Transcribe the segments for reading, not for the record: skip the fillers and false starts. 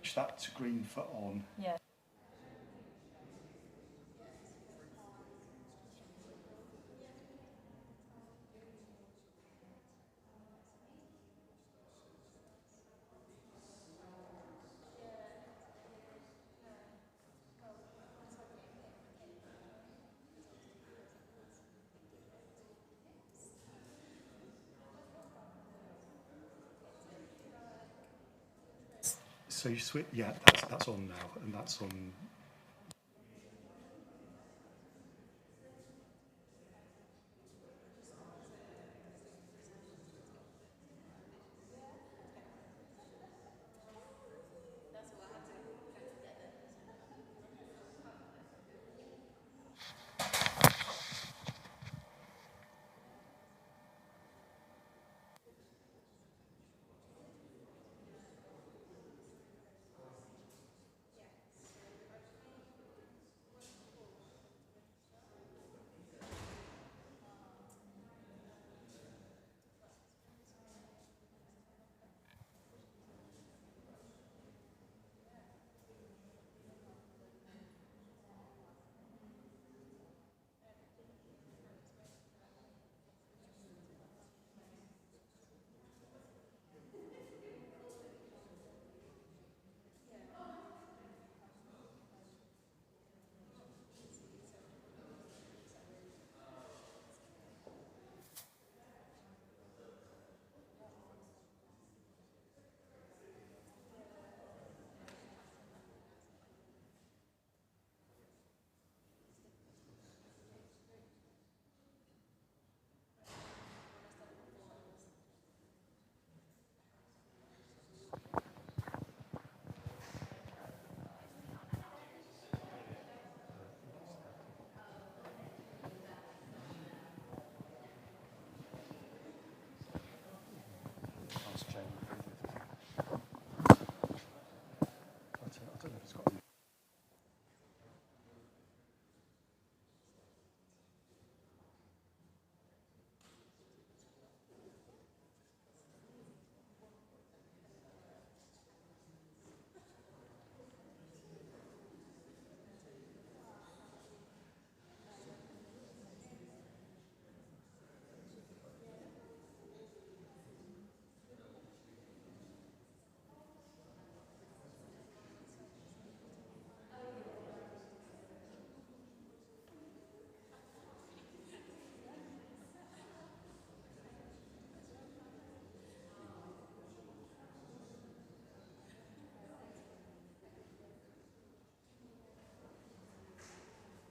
switch that to green for on. Yeah. So you switch, yeah, that's on now, and that's on.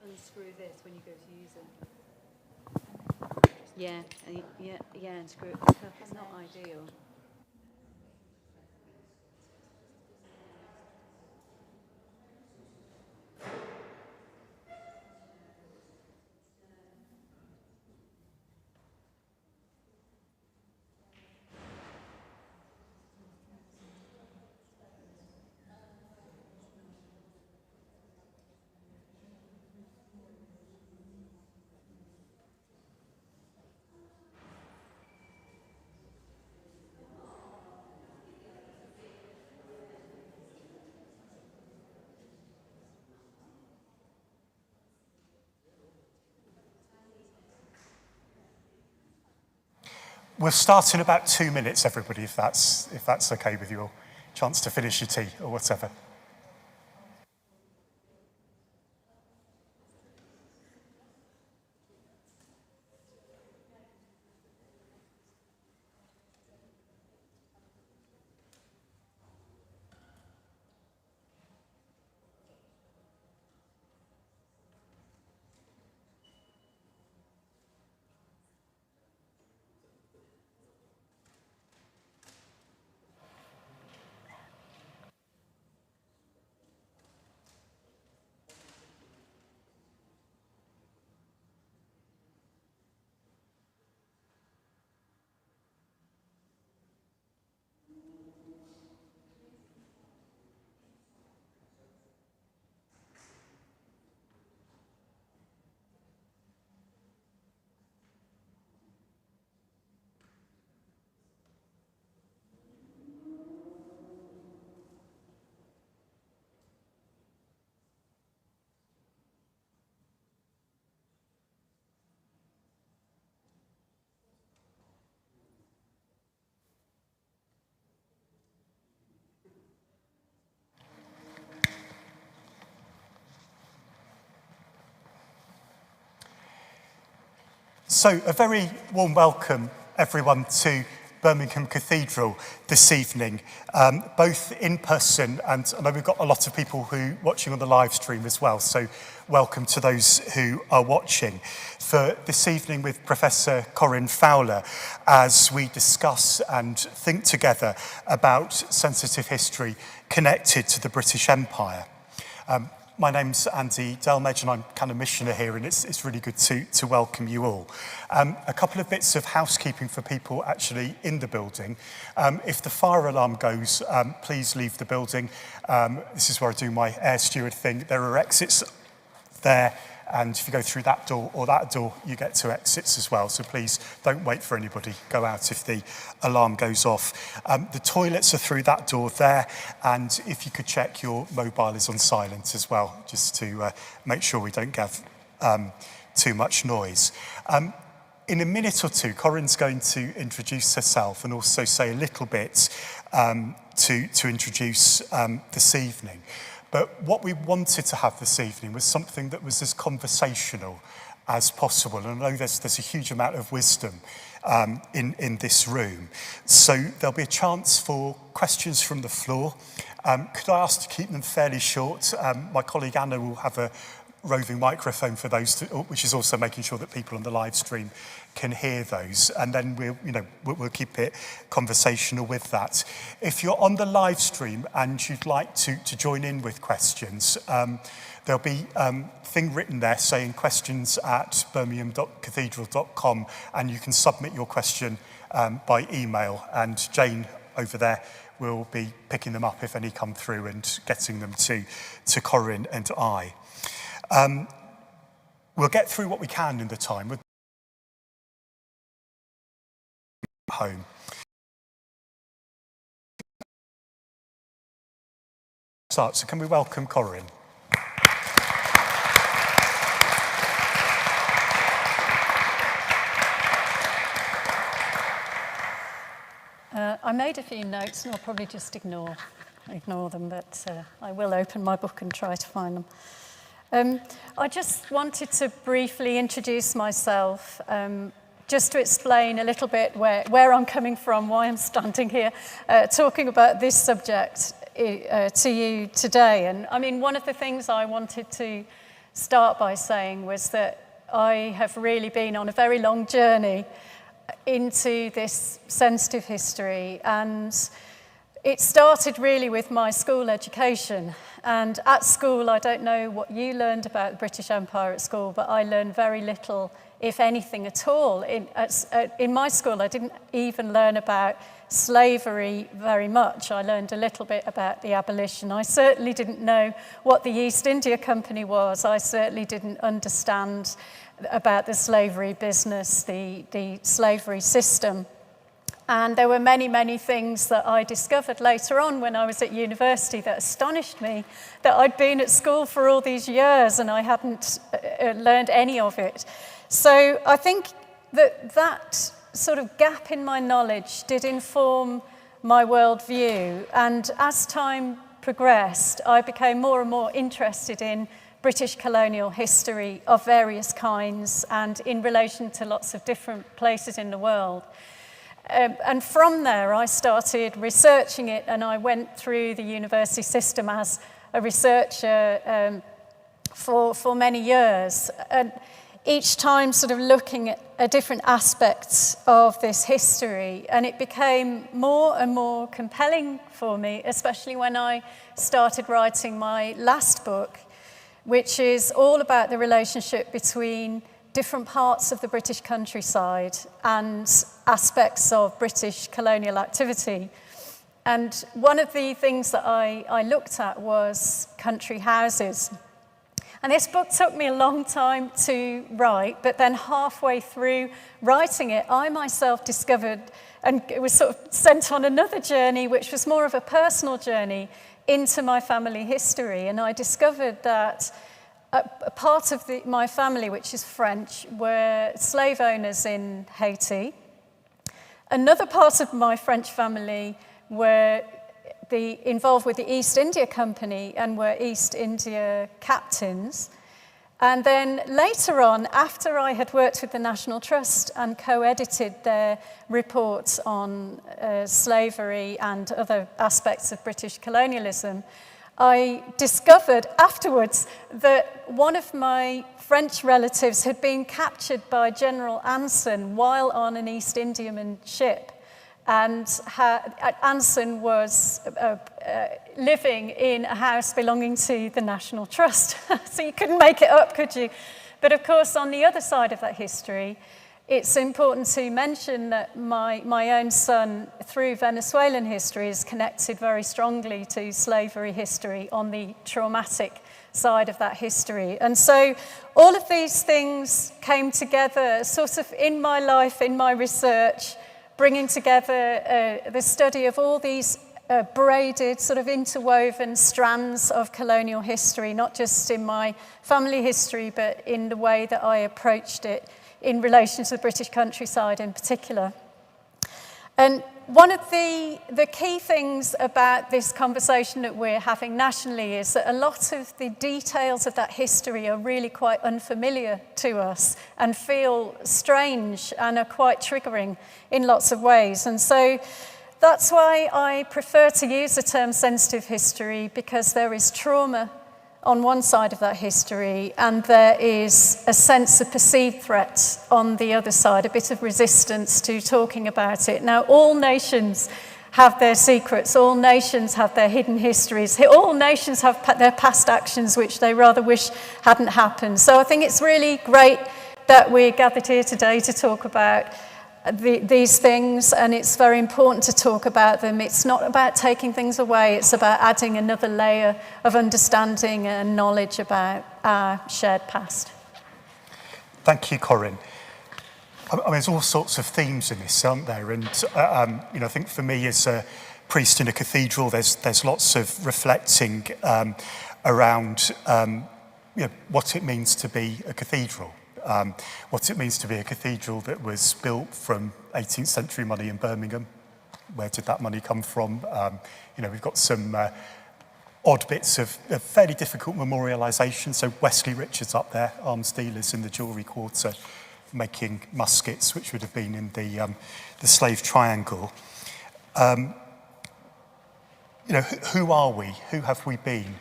Unscrew this when you go to use it. Yeah, and screw it back up. It's not ideal. We'll start in about 2 minutes, everybody, if that's okay with your chance to finish your tea or whatever. So a very warm welcome, everyone, to Birmingham Cathedral this evening, both in person, and I know we've got a lot of people who watching on the live stream as well, so welcome to those who are watching, for this evening with Professor Corinne Fowler as we discuss and think together about sensitive history connected to the British Empire. My name's Andy Delmage and I'm kind of missioner here, and it's really good to welcome you all. A couple of bits of housekeeping for people actually in the building. If the fire alarm goes, please leave the building. This is where I do my air steward thing. There are exits there, and if you go through that door or that door, you get to exits as well. So please don't wait for anybody. Go out if the alarm goes off. The toilets are through that door there, and if you could check your mobile is on silent as well, just to make sure we don't get too much noise. In a minute or two, Corinne's going to introduce herself and also say a little bit to introduce this evening. But what we wanted to have this evening was something that was as conversational as possible. And I know there's a huge amount of wisdom in this room. So there'll be a chance for questions from the floor. Could I ask to keep them fairly short? My colleague Anna will have a roving microphone for those, which is also making sure that people on the live stream can hear those, and then we'll keep it conversational with that. If you're on the live stream and you'd like to join in with questions, there'll be a thing written there saying questions at birmingham.cathedral.com, and you can submit your question by email, and Jane over there will be picking them up if any come through and getting them to Corinne and I. We'll get through what we can in the time with home. So can we welcome Corinne? I made a few notes and I'll probably just ignore them, but I will open my book and try to find them. I just wanted to briefly introduce myself, just to explain a little bit where I'm coming from, why I'm standing here talking about this subject to you today. And I mean, one of the things I wanted to start by saying was that I have really been on a very long journey into this sensitive history, and it started really with my school education. And at school, I don't know what you learned about the British Empire at school, but I learned very little, if anything at all. In my school, I didn't even learn about slavery very much. I learned a little bit about the abolition. I certainly didn't know what the East India Company was. I certainly didn't understand about the slavery business, the slavery system. And there were many, many things that I discovered later on when I was at university that astonished me, that I'd been at school for all these years and I hadn't learned any of it. So I think that sort of gap in my knowledge did inform my worldview. And as time progressed, I became more and more interested in British colonial history of various kinds and in relation to lots of different places in the world. And from there, I started researching it, and I went through the university system as a researcher for many years. And each time sort of looking at different aspects of this history, and it became more and more compelling for me, especially when I started writing my last book, which is all about the relationship between different parts of the British countryside and aspects of British colonial activity. And one of the things that I looked at was country houses. And this book took me a long time to write, but then halfway through writing it, I myself discovered, and it was sort of sent on another journey, which was more of a personal journey into my family history. And I discovered that a part of my family, which is French, were slave owners in Haiti. Another part of my French family were involved with the East India Company and were East India captains. And then later on, after I had worked with the National Trust and co-edited their reports on slavery and other aspects of British colonialism, I discovered afterwards that one of my French relatives had been captured by General Anson while on an East Indiaman ship. And Anson was living in a house belonging to the National Trust. So you couldn't make it up, could you? But of course, on the other side of that history, it's important to mention that my own son, through Venezuelan history, is connected very strongly to slavery history on the traumatic side of that history. And so all of these things came together sort of in my life, in my research, bringing together the study of all these braided, sort of interwoven strands of colonial history, not just in my family history, but in the way that I approached it in relation to the British countryside in particular. And one of the key things about this conversation that we're having nationally is that a lot of the details of that history are really quite unfamiliar to us and feel strange and are quite triggering in lots of ways. And so that's why I prefer to use the term sensitive history, because there is trauma on one side of that history, and there is a sense of perceived threat on the other side, a bit of resistance to talking about it. Now, all nations have their secrets, all nations have their hidden histories, all nations have their past actions which they rather wish hadn't happened. So I think it's really great that we're gathered here today to talk about these things, and it's very important to talk about them. It's not about taking things away, it's about adding another layer of understanding and knowledge about our shared past. Thank you, Corinne. I mean, there's all sorts of themes in this, aren't there? And I think for me as a priest in a cathedral, there's lots of reflecting around what it means to be a cathedral. What it means to be a cathedral that was built from 18th century money in Birmingham. Where did that money come from? We've got some odd bits of fairly difficult memorialisation. So Wesley Richards up there, arms dealers in the jewellery quarter, making muskets, which would have been in the slave triangle. Who are we? Who have we been?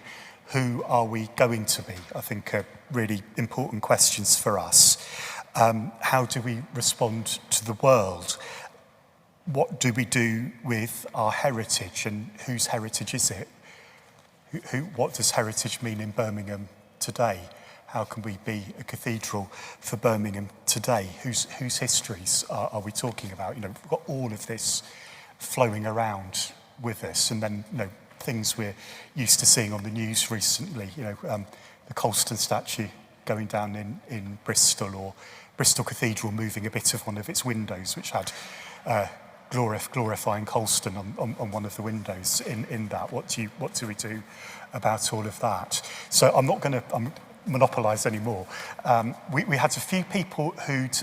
Who are we going to be? I think are really important questions for us. How do we respond to the world? What do we do with our heritage, and whose heritage is it? What does heritage mean in Birmingham today? How can we be a cathedral for Birmingham today? Whose histories are we talking about? We've got all of this flowing around with us, and then things we're used to seeing on the news recently, the Colston statue going down in Bristol, or Bristol Cathedral moving a bit of one of its windows, which had glorifying Colston on one of the windows in that. What do we do about all of that? So I'm not going to monopolise anymore. We had a few people who'd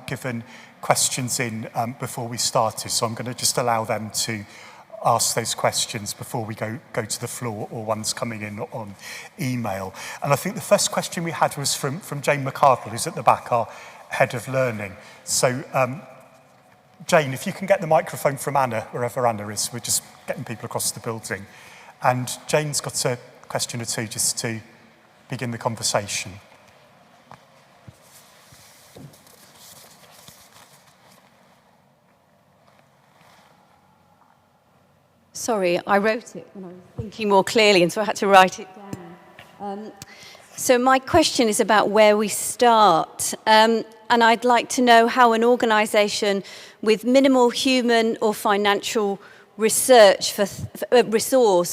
given questions in before we started, so I'm going to just allow them to ask those questions before we go to the floor, or ones coming in on email. And I think the first question we had was from Jane McCardle, who's at the back, our Head of Learning. So, Jane, if you can get the microphone from Anna, wherever Anna is, we're just getting people across the building. And Jane's got a question or two just to begin the conversation. Sorry, I wrote it when I was thinking more clearly, and so I had to write it down. So my question is about where we start. And I'd like to know how an organisation with minimal human or financial resource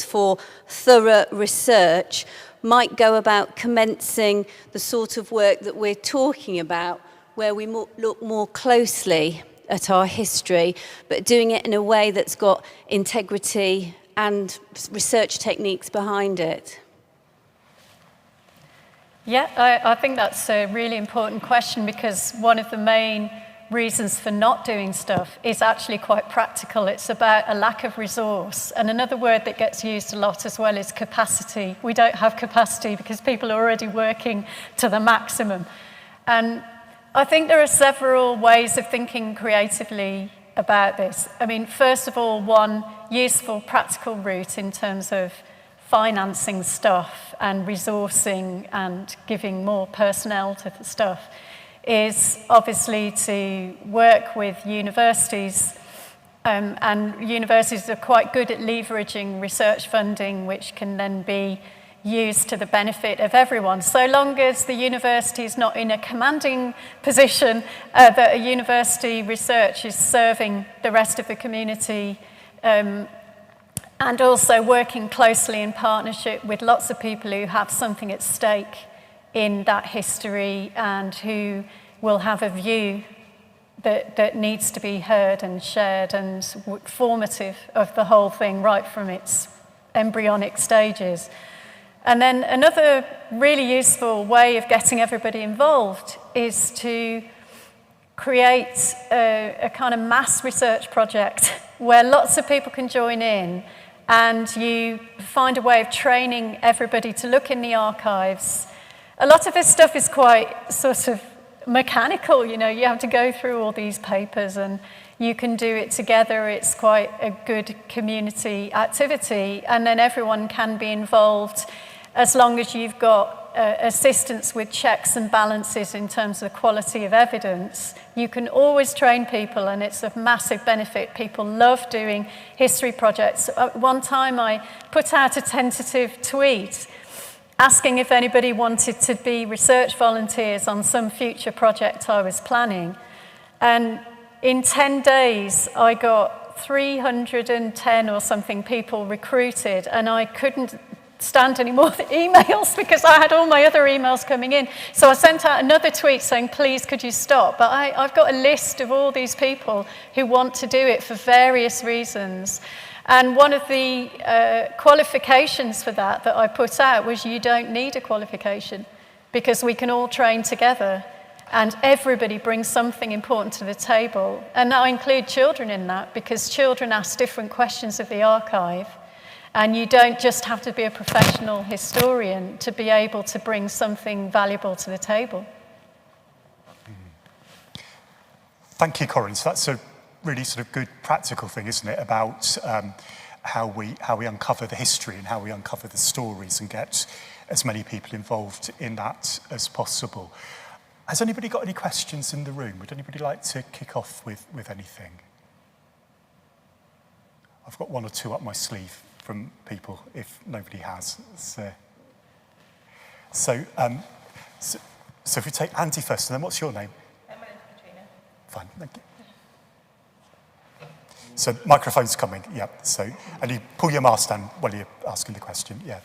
for thorough research might go about commencing the sort of work that we're talking about, where we look more closely at our history, but doing it in a way that's got integrity and research techniques behind it. Yeah, I think that's a really important question, because one of the main reasons for not doing stuff is actually quite practical. It's about a lack of resource. And another word that gets used a lot as well is capacity. We don't have capacity because people are already working to the maximum. And I think there are several ways of thinking creatively about this. I mean, first of all, one useful practical route in terms of financing stuff and resourcing and giving more personnel to the stuff is obviously to work with universities, and universities are quite good at leveraging research funding, which can then be used to the benefit of everyone, so long as the university is not in a commanding position, that a university research is serving the rest of the community, and also working closely in partnership with lots of people who have something at stake in that history and who will have a view that needs to be heard and shared and formative of the whole thing right from its embryonic stages. And then another really useful way of getting everybody involved is to create a kind of mass research project where lots of people can join in, and you find a way of training everybody to look in the archives. A lot of this stuff is quite sort of mechanical, you know, you have to go through all these papers and you can do it together. It's quite a good community activity, and then everyone can be involved as long as you've got assistance with checks and balances in terms of the quality of evidence. You can always train people, and it's of massive benefit. People love doing history projects. At one time I put out a tentative tweet asking if anybody wanted to be research volunteers on some future project I was planning. And in 10 days, I got 310 or something people recruited, and I couldn't stand any more emails because I had all my other emails coming in. So I sent out another tweet saying, please, could you stop? But I've got a list of all these people who want to do it for various reasons. And one of the qualifications for that I put out was you don't need a qualification because we can all train together and everybody brings something important to the table. And I include children in that because children ask different questions of the archive, and you don't just have to be a professional historian to be able to bring something valuable to the table. Thank you, Corinne. So that's a really sort of good practical thing, isn't it, about how we uncover the history and how we uncover the stories and get as many people involved in that as possible. Has anybody got any questions in the room? Would anybody like to kick off with anything? I've got one or two up my sleeve from people, if nobody has. So if we take Andy first, and then what's your name? My name's Katrina. Fine, thank you. So microphone's coming, yeah. So, and you pull your mask down while you're asking the question, yeah.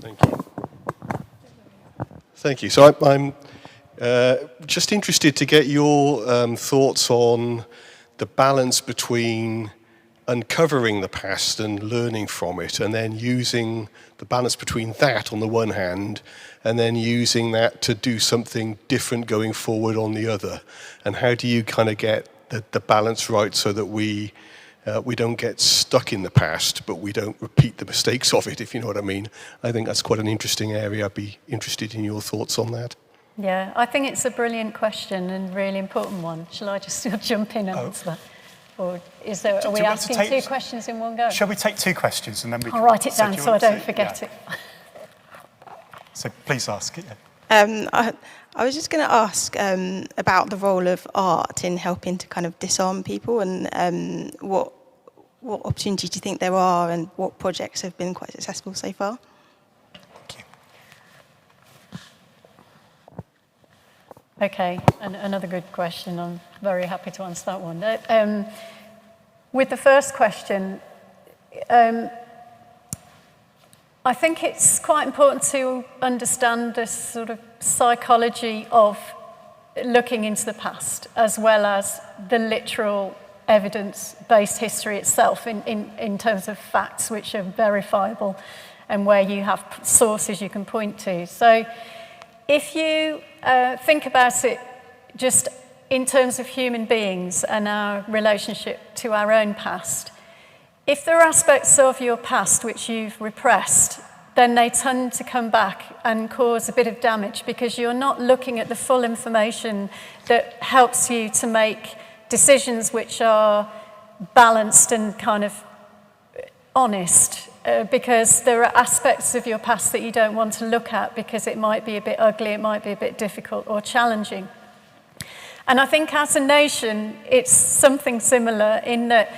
Thank you. Thank you. So I'm just interested to get your thoughts on the balance between uncovering the past and learning from it, and then using the balance between that on the one hand, and then using that to do something different going forward on the other. And how do you kind of get the balance right so that we don't get stuck in the past, but we don't repeat the mistakes of it, if you know what I mean? I think that's quite an interesting area. I'd be interested in your thoughts on that. Yeah, I think it's a brilliant question and really important one. Shall I just jump in and answer that? Or are we asking two questions in one go? Shall we take two questions and then we I'll write it down so I don't forget it. So please ask it. I was just going to ask about the role of art in helping to kind of disarm people, and what opportunities do you think there are, and what projects have been quite successful so far? Thank you. Okay, another good question. I'm very happy to answer that one. With the first question, I think it's quite important to understand the sort of psychology of looking into the past, as well as the literal evidence-based history itself in terms of facts which are verifiable and where you have sources you can point to. So if you think about it just in terms of human beings and our relationship to our own past, if there are aspects of your past which you've repressed, then they tend to come back and cause a bit of damage because you're not looking at the full information that helps you to make decisions which are balanced and kind of honest, because there are aspects of your past that you don't want to look at because it might be a bit ugly, it might be a bit difficult or challenging. And I think as a nation, it's something similar in that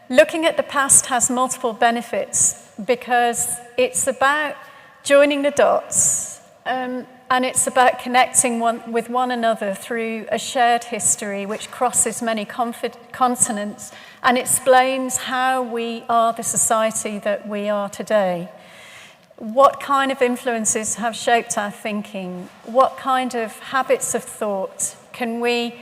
looking at the past has multiple benefits because it's about joining the dots and it's about connecting with one another through a shared history which crosses many continents and explains how we are the society that we are today. What kind of influences have shaped our thinking? What kind of habits of thought can we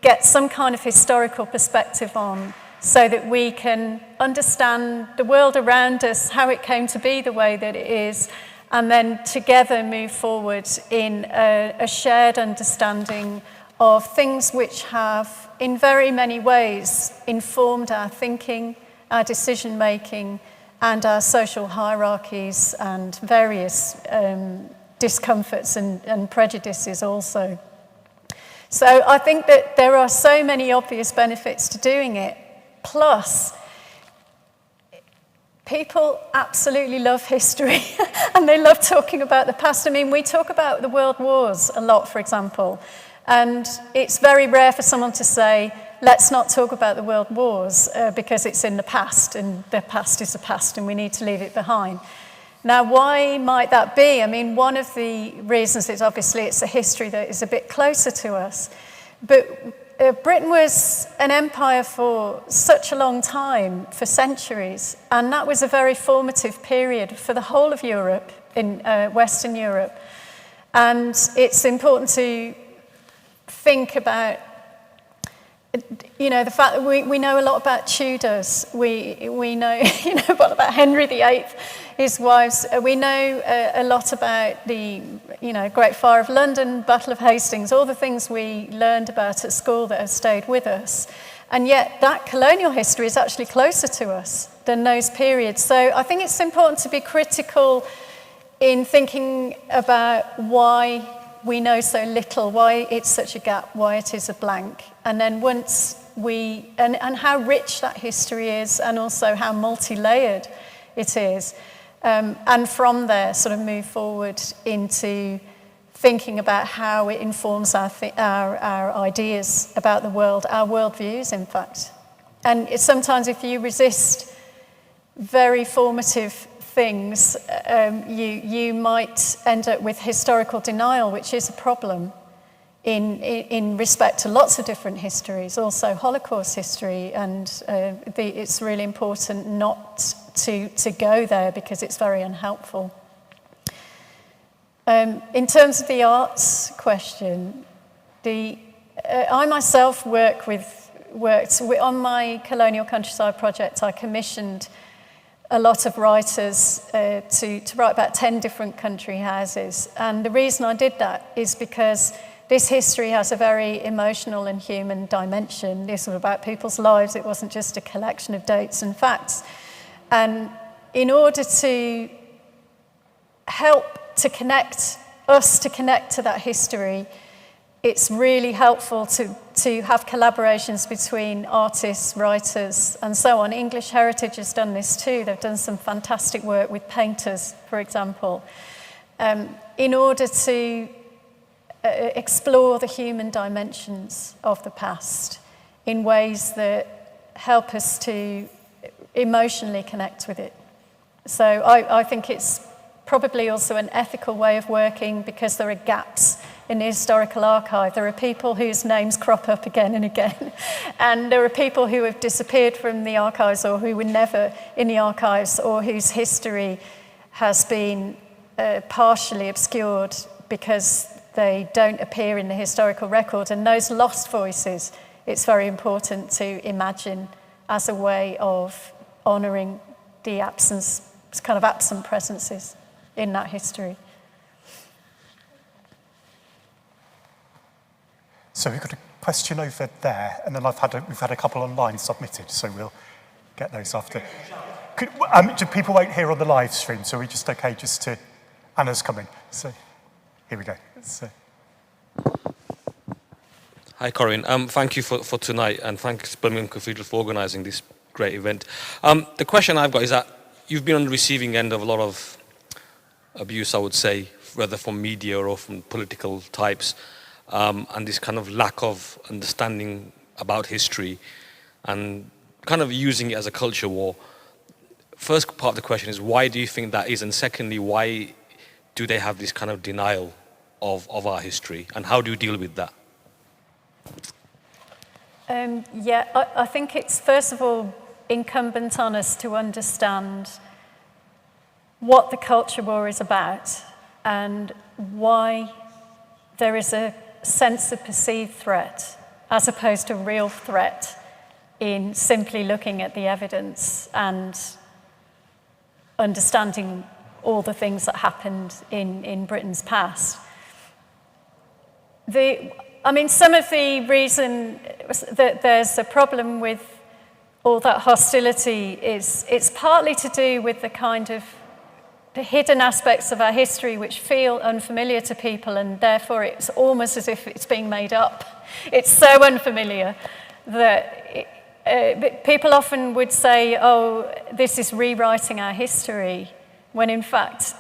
get some kind of historical perspective on so that we can understand the world around us, how it came to be the way that it is, and then together move forward in a shared understanding of things which have, in very many ways, informed our thinking, our decision-making, and our social hierarchies and various discomforts and prejudices also. So I think that there are so many obvious benefits to doing it. Plus, people absolutely love history and they love talking about the past. I mean, we talk about the world wars a lot, for example, and it's very rare for someone to say, let's not talk about the world wars because it's in the past and the past is the past and we need to leave it behind. Now, why might that be? I mean, one of the reasons is obviously it's a history that is a bit closer to us. But Britain was an empire for such a long time, for centuries, and that was a very formative period for the whole of Europe, in Western Europe. And it's important to think about, you know, the fact that we know a lot about Tudors. We know, you know, what about Henry VIII, his wives. We know a lot about the, you know, Great Fire of London, Battle of Hastings, all the things we learned about at school that have stayed with us. And yet that colonial history is actually closer to us than those periods. So I think it's important to be critical in thinking about why we know so little, why it's such a gap, why it is a blank. And then once we, and how rich that history is, and also how multi-layered it is. And from there, sort of move forward into thinking about how it informs our ideas about the world, our worldviews, in fact. And it's sometimes if you resist very formative things, you might end up with historical denial, which is a problem in respect to lots of different histories, also Holocaust history, and it's really important not to go there because it's very unhelpful. In terms of the arts question, I myself worked on my Colonial Countryside project. I commissioned a lot of writers to write about 10 different country houses. And the reason I did that is because this history has a very emotional and human dimension. This was about people's lives. It wasn't just a collection of dates and facts. And in order to help to connect us to that history, it's really helpful to have collaborations between artists, writers, and so on. English Heritage has done this too. They've done some fantastic work with painters, for example, in order to explore the human dimensions of the past in ways that help us to emotionally connect with it. So I think it's probably also an ethical way of working because there are gaps in the historical archive. There are people whose names crop up again and again. And there are people who have disappeared from the archives or who were never in the archives or whose history has been partially obscured because they don't appear in the historical record. And those lost voices, it's very important to imagine as a way of honouring the absent presences in that history. So we've got a question over there, and then we've had a couple online submitted, so we'll get those after. Do people won't hear on the live stream, so we're just okay just to... Anna's coming, so here we go. Hi, Corinne. Thank you for tonight, and thanks Birmingham Cathedral for organising this great event. The question I've got is that you've been on the receiving end of a lot of abuse, I would say, whether from media or from political types, and this kind of lack of understanding about history and kind of using it as a culture war. First part of the question is, why do you think that is? And secondly, why do they have this kind of denial of our history? And how do you deal with that? I think it's first of all incumbent on us to understand what the culture war is about and why there is a sense of perceived threat as opposed to real threat in simply looking at the evidence and understanding all the things that happened in Britain's past. Some of the reason that there's a problem with all that hostility is it's partly to do with the kind of the hidden aspects of our history which feel unfamiliar to people, and therefore it's almost as if it's being made up. It's so unfamiliar that people often would say, oh, this is rewriting our history, when in fact,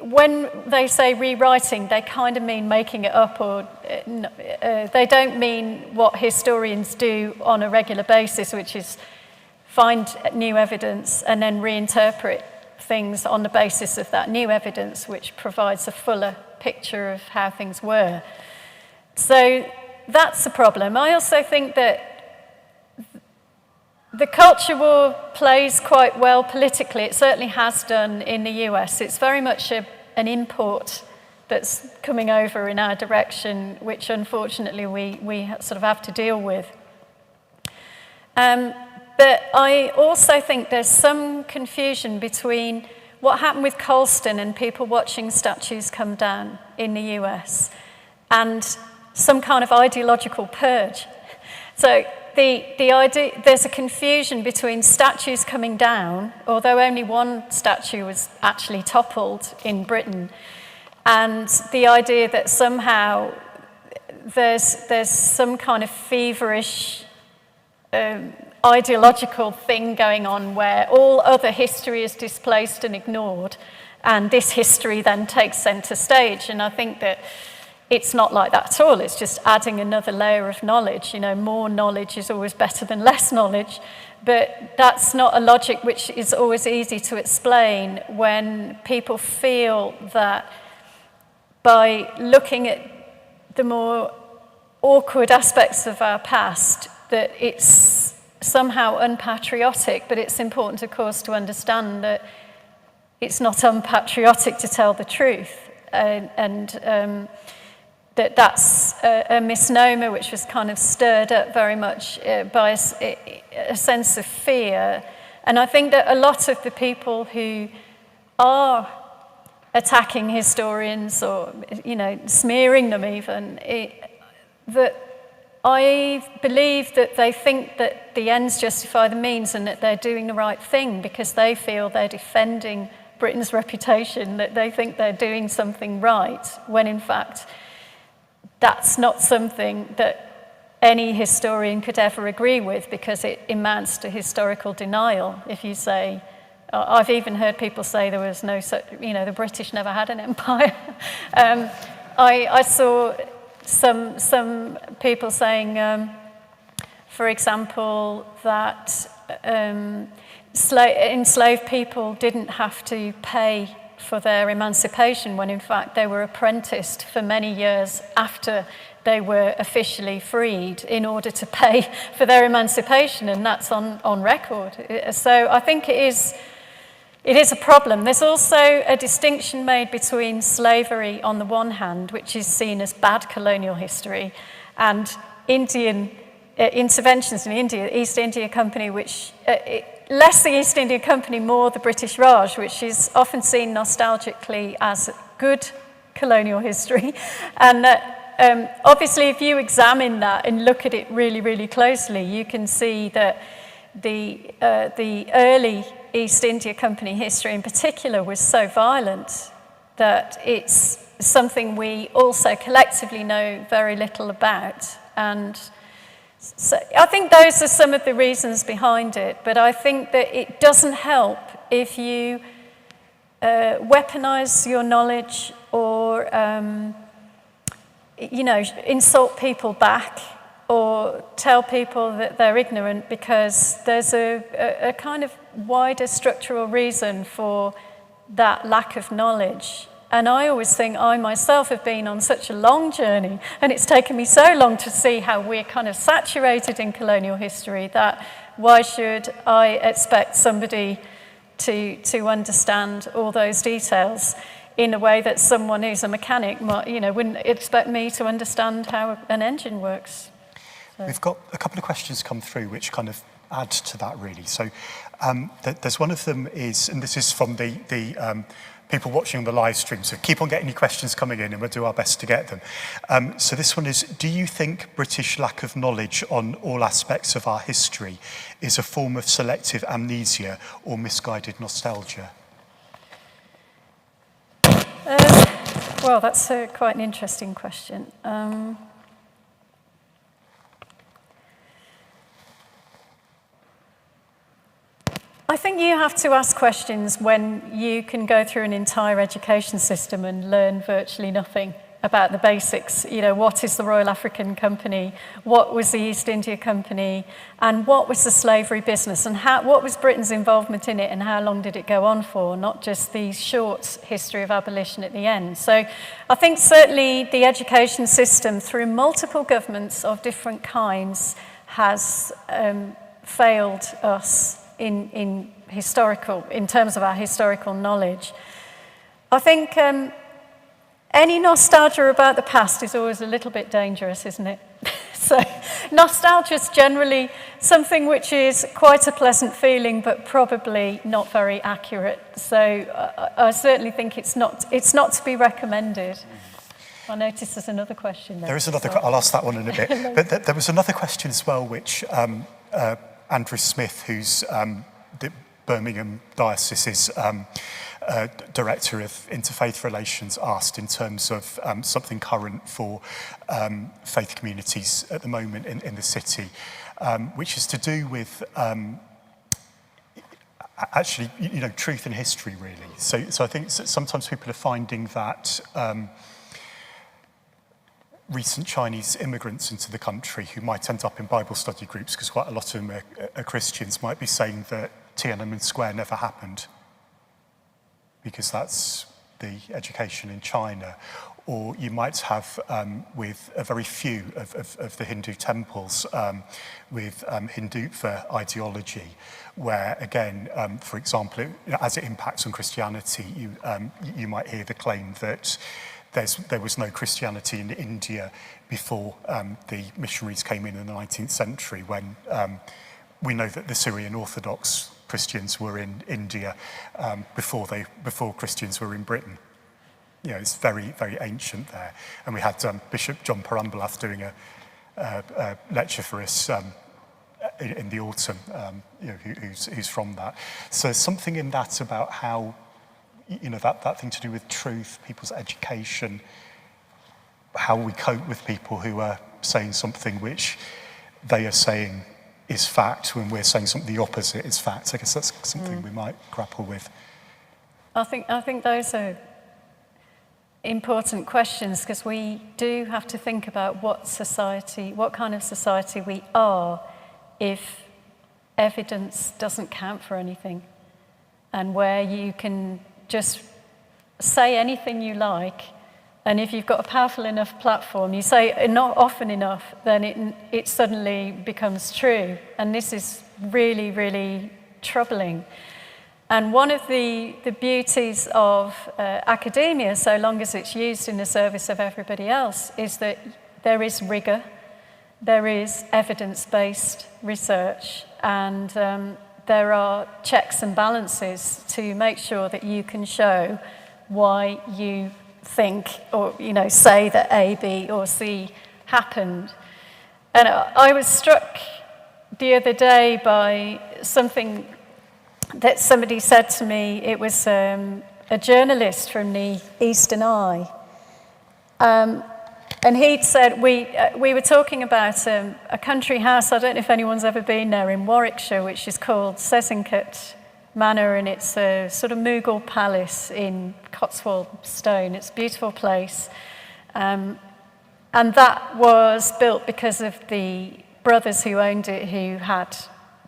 when they say rewriting, they kind of mean making it up, or they don't mean what historians do on a regular basis, which is find new evidence and then reinterpret things on the basis of that new evidence, which provides a fuller picture of how things were. So that's a problem. I also think that the culture war plays quite well politically. It certainly has done in the US. It's very much an import that's coming over in our direction, which unfortunately we sort of have to deal with. But I also think there's some confusion between what happened with Colston and people watching statues come down in the US and some kind of ideological purge. So the idea, there's a confusion between statues coming down, although only one statue was actually toppled in Britain, and the idea that somehow there's some kind of feverish ideological thing going on where all other history is displaced and ignored, and this history then takes centre stage. And I think that it's not like that at all. It's just adding another layer of knowledge. You know, more knowledge is always better than less knowledge, but that's not a logic which is always easy to explain when people feel that by looking at the more awkward aspects of our past, that it's somehow unpatriotic. But it's important, of course, to understand that it's not unpatriotic to tell the truth, that's a misnomer which was kind of stirred up very much by a sense of fear. And I think that a lot of the people who are attacking historians or, smearing them even, that I believe that they think that the ends justify the means and that they're doing the right thing because they feel they're defending Britain's reputation, that they think they're doing something right, when in fact that's not something that any historian could ever agree with, because it amounts to historical denial. If you say, I've even heard people say there was no such, the British never had an empire. I saw some people saying, for example, that enslaved people didn't have to pay for their emancipation, when in fact they were apprenticed for many years after they were officially freed in order to pay for their emancipation, and that's on record. So I think it is a problem. There's also a distinction made between slavery on the one hand, which is seen as bad colonial history, and Indian interventions in India, East India Company, which less the East India Company, more the British Raj, which is often seen nostalgically as good colonial history. And obviously, if you examine that and look at it really, really closely, you can see that the early East India Company history in particular was so violent that it's something we also collectively know very little about. And so I think those are some of the reasons behind it, but I think that it doesn't help if you weaponize your knowledge or, insult people back or tell people that they're ignorant, because there's a kind of wider structural reason for that lack of knowledge. And I always think I myself have been on such a long journey, and it's taken me so long to see how we're kind of saturated in colonial history, that why should I expect somebody to understand all those details in a way that someone who's a mechanic might, wouldn't expect me to understand how an engine works. So. We've got a couple of questions come through which kind of add to that, really. So there's one of them is, and this is from the people watching on the live stream, so keep on getting your questions coming in and we'll do our best to get them. So this one is, do you think British lack of knowledge on all aspects of our history is a form of selective amnesia or misguided nostalgia? Well, that's quite an interesting question. I think you have to ask questions when you can go through an entire education system and learn virtually nothing about the basics. What is the Royal African Company? What was the East India Company? And what was the slavery business? And what was Britain's involvement in it? And how long did it go on for? Not just the short history of abolition at the end. So I think certainly the education system, through multiple governments of different kinds, has failed us in terms of our historical knowledge. I think any nostalgia about the past is always a little bit dangerous, isn't it? So nostalgia is generally something which is quite a pleasant feeling, but probably not very accurate. So I certainly think it's not to be recommended. I notice there's another question there. There is another. I'll ask that one in a bit. But there was another question as well, which Andrew Smith, who's the Birmingham Diocese's Director of Interfaith Relations, asked in terms of something current for faith communities at the moment in the city, which is to do with actually, truth and history, really. So I think sometimes people are finding that recent Chinese immigrants into the country who might end up in Bible study groups, because quite a lot of them are Christians, might be saying that Tiananmen Square never happened because that's the education in China. Or you might have with a very few of the Hindu temples with Hindutva ideology, where again, for example, as it impacts on Christianity, you might hear the claim that there was no Christianity in India before the missionaries came in the 19th century, when we know that the Syrian Orthodox Christians were in India before Christians were in Britain. It's very, very ancient there. And we had Bishop John Parambalath doing a lecture for us in the autumn, who's from that. So something in that about how, that thing to do with truth, people's education, how we cope with people who are saying something which they are saying is fact when we're saying something the opposite is fact. I guess that's something we might grapple with. I think those are important questions, because we do have to think about what kind of society we are if evidence doesn't count for anything, and where you can just say anything you like, and if you've got a powerful enough platform, you say it not often enough, then it suddenly becomes true. And this is really, really troubling. And one of the beauties of academia, so long as it's used in the service of everybody else, is that there is rigor, there is evidence-based research, and there are checks and balances to make sure that you can show why you think or, say that A, B, or C happened. And I was struck the other day by something that somebody said to me. It was a journalist from the Eastern Eye. And he'd said, we were talking about a country house, I don't know if anyone's ever been there, in Warwickshire, which is called Sesincut Manor, and it's a sort of Mughal palace in Cotswold stone. It's a beautiful place. And that was built because of the brothers who owned it, who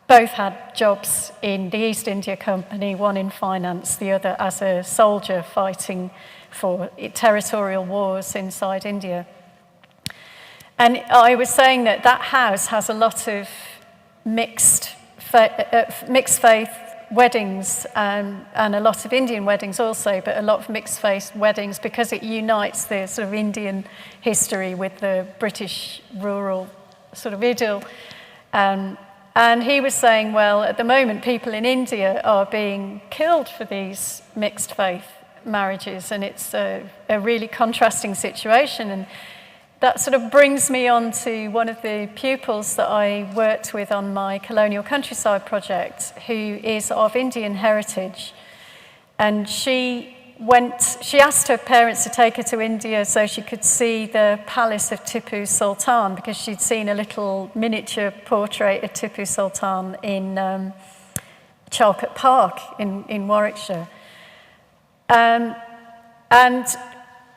both had jobs in the East India Company, one in finance, the other as a soldier fighting for territorial wars inside India. And I was saying that house has a lot of mixed faith weddings and a lot of Indian weddings also, but a lot of mixed faith weddings because it unites the sort of Indian history with the British rural sort of idyll. And he was saying, well, at the moment people in India are being killed for these mixed faith marriages, and it's a really contrasting situation. And that sort of brings me on to one of the pupils that I worked with on my Colonial Countryside project, who is of Indian heritage. And she asked her parents to take her to India so she could see the palace of Tipu Sultan, because she'd seen a little miniature portrait of Tipu Sultan in Chalkot Park in Warwickshire. And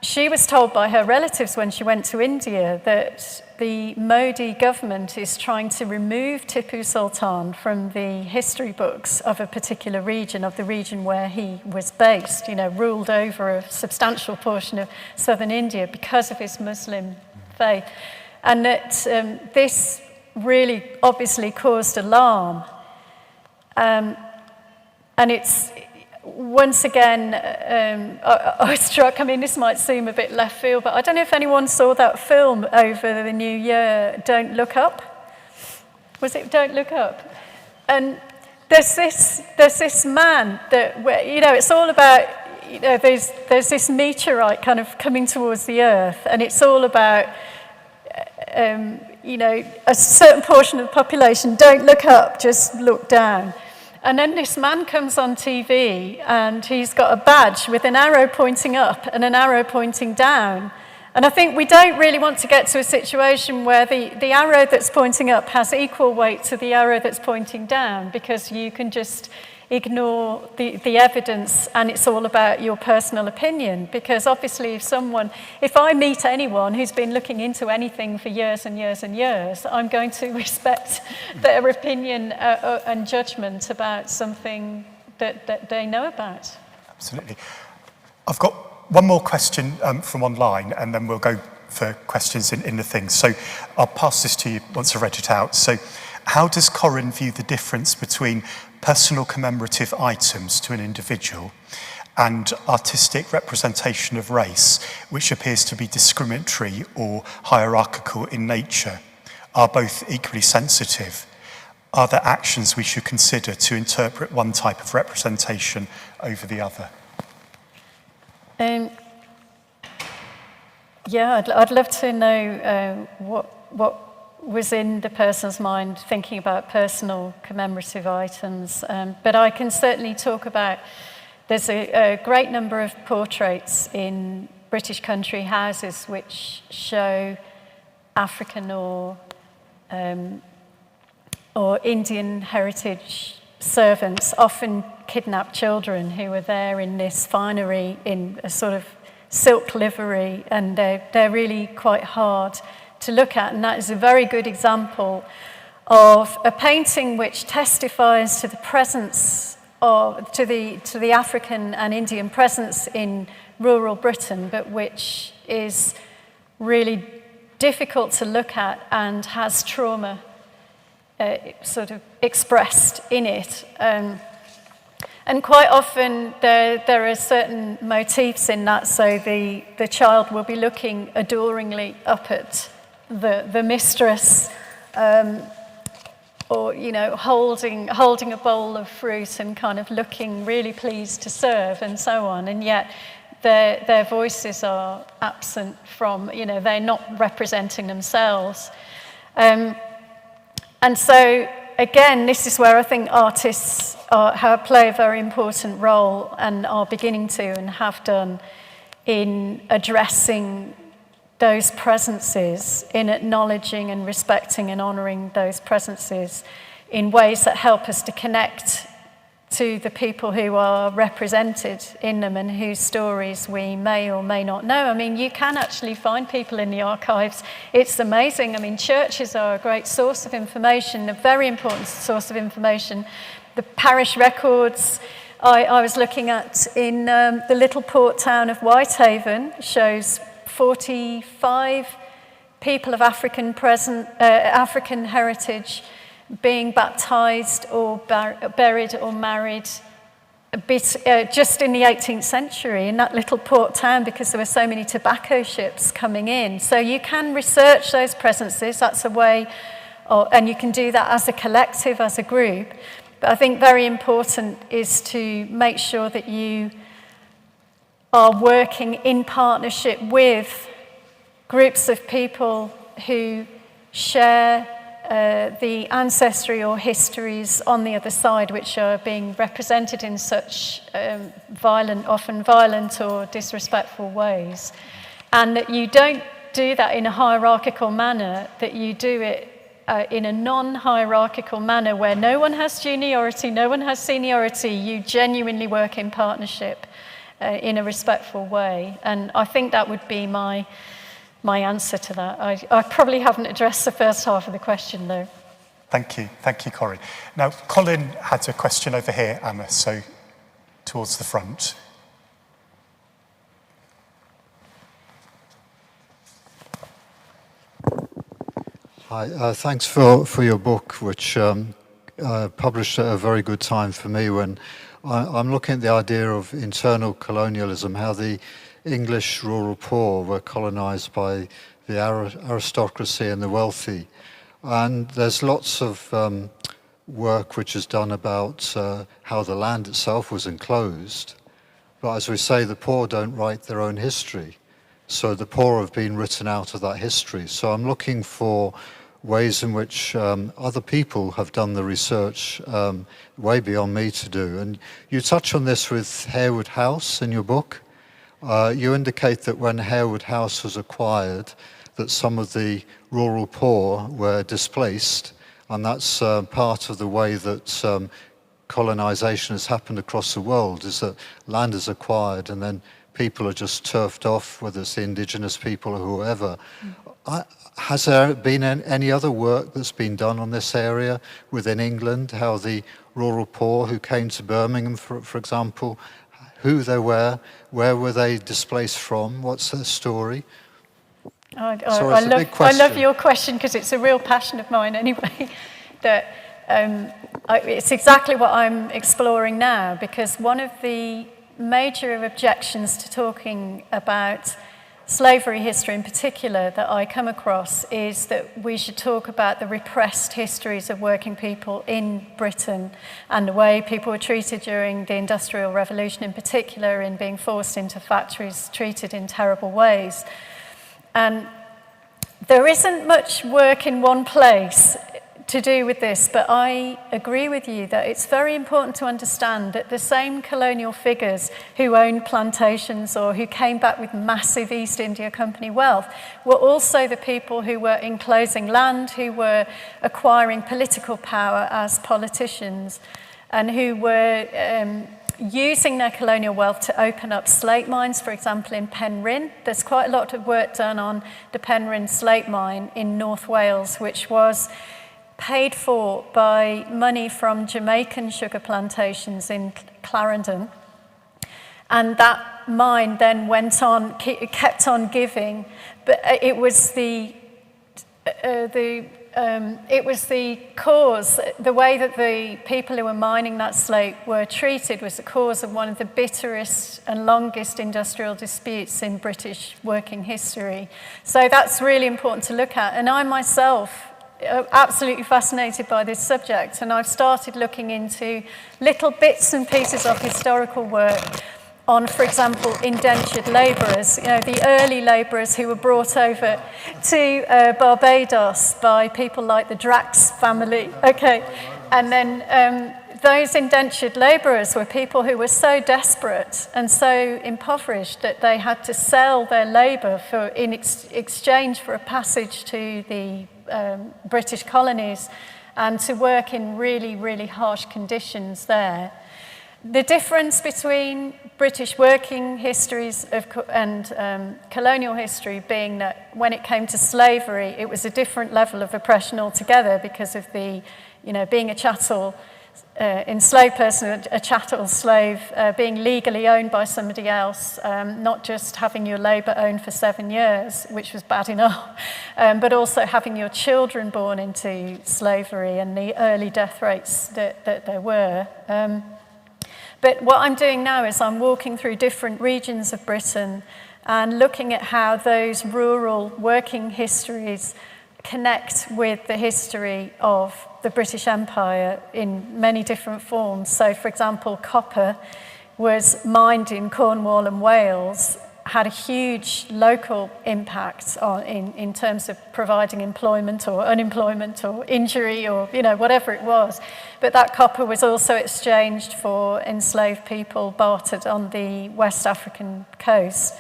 she was told by her relatives when she went to India that the Modi government is trying to remove Tipu Sultan from the history books of a particular region, of the region where he was based, ruled over a substantial portion of southern India because of his Muslim faith. And that this really obviously caused alarm. And it's, once again, I was struck, this might seem a bit left field, but I don't know if anyone saw that film over the new year, Don't Look Up. Was it Don't Look Up? And there's this man that, it's all about, there's this meteorite kind of coming towards the earth, and it's all about, a certain portion of the population, don't look up, just look down. And then this man comes on TV and he's got a badge with an arrow pointing up and an arrow pointing down. And I think we don't really want to get to a situation where the arrow that's pointing up has equal weight to the arrow that's pointing down, because you can just ignore the evidence and it's all about your personal opinion. Because obviously if I meet anyone who's been looking into anything for years and years and years, I'm going to respect their opinion and judgment about something that they know about. Absolutely. I've got one more question from online, and then we'll go for questions in the thing. So I'll pass this to you once I've read it out. So how does Corinne view the difference between personal commemorative items to an individual and artistic representation of race, which appears to be discriminatory or hierarchical in nature? Are both equally sensitive? Are there actions we should consider to interpret one type of representation over the other? I'd love to know what was in the person's mind thinking about personal commemorative items. But I can certainly talk about, there's a great number of portraits in British country houses which show African or Indian heritage servants, often kidnapped children who are there in this finery in a sort of silk livery, and they're really quite hard to look at. And that is a very good example of a painting which testifies to the presence of, to the African and Indian presence in rural Britain, but which is really difficult to look at and has trauma sort of expressed in it. And quite often there are certain motifs in that, so the child will be looking adoringly up at the mistress, or holding a bowl of fruit and kind of looking really pleased to serve and so on. And yet their voices are absent from, they're not representing themselves. And so, again, this is where I think artists play a very important role and are beginning to and have done in addressing those presences, in acknowledging and respecting and honouring those presences in ways that help us to connect to the people who are represented in them and whose stories we may or may not know. I mean, you can actually find people in the archives. It's amazing. I mean, churches are a great source of information, a very important source of information. The parish records I was looking at in the little port town of Whitehaven shows 45 people of African heritage being baptized or buried or married just in the 18th century in that little port town, because there were so many tobacco ships coming in. So you can research those presences. That's a way, and you can do that as a collective, as a group. But I think very important is to make sure that you are working in partnership with groups of people who share the ancestry or histories on the other side, which are being represented in such often violent or disrespectful ways. And that you don't do that in a hierarchical manner, that you do it in a non-hierarchical manner where no one has juniority, no one has seniority. You genuinely work in partnership in a respectful way. And I think that would be my answer to that. I probably haven't addressed the first half of the question, though. Thank you, Corinne. Now, Colin had a question over here, Anna, so towards the front. Hi, thanks for your book, which published at a very good time for me when I'm looking at the idea of internal colonialism, how the English rural poor were colonized by the aristocracy and the wealthy. And there's lots of work which is done about how the land itself was enclosed. But as we say, the poor don't write their own history. So the poor have been written out of that history. So I'm looking for ways in which other people have done the research way beyond me to do. And you touch on this with Harewood House in your book. You indicate that when Harewood House was acquired, that some of the rural poor were displaced, and that's part of the way that colonization has happened across the world, is that land is acquired and then people are just turfed off, whether it's the indigenous people or whoever. Has there been any other work that's been done on this area within England, how the rural poor who came to Birmingham, for example, who they were, where were they displaced from, what's their story? I love your question because it's a real passion of mine anyway. That it's exactly what I'm exploring now, because one of the major objections to talking about slavery history in particular that I come across is that we should talk about the repressed histories of working people in Britain and the way people were treated during the Industrial Revolution, in particular in being forced into factories, treated in terrible ways. And there isn't much work in one place to do with this, but I agree with you that it's very important to understand that the same colonial figures who owned plantations or who came back with massive East India Company wealth were also the people who were enclosing land, who were acquiring political power as politicians, and who were using their colonial wealth to open up slate mines, for example, in Penrhyn. There's quite a lot of work done on the Penrhyn slate mine in North Wales, which was paid for by money from Jamaican sugar plantations in Clarendon. And that mine then kept on giving, but it was the cause, the way that the people who were mining that slate were treated was the cause of one of the bitterest and longest industrial disputes in British working history. So that's really important to look at. And I myself absolutely fascinated by this subject, and I've started looking into little bits and pieces of historical work on, for example, indentured labourers, the early labourers who were brought over to Barbados by people like the Drax family. Okay, and then those indentured labourers were people who were so desperate and so impoverished that they had to sell their labour in exchange for a passage to the British colonies and to work in really, really harsh conditions there. The difference between British working histories and colonial history being that when it came to slavery, it was a different level of oppression altogether because of the, being a chattel, enslaved person, a chattel slave, being legally owned by somebody else, not just having your labour owned for 7 years, which was bad enough, but also having your children born into slavery and the early death rates that there were. But what I'm doing now is I'm walking through different regions of Britain and looking at how those rural working histories connect with the history of the British Empire in many different forms. So, for example, copper was mined in Cornwall and Wales, had a huge local impact in terms of providing employment or unemployment or injury or whatever it was. But that copper was also exchanged for enslaved people bartered on the West African coast.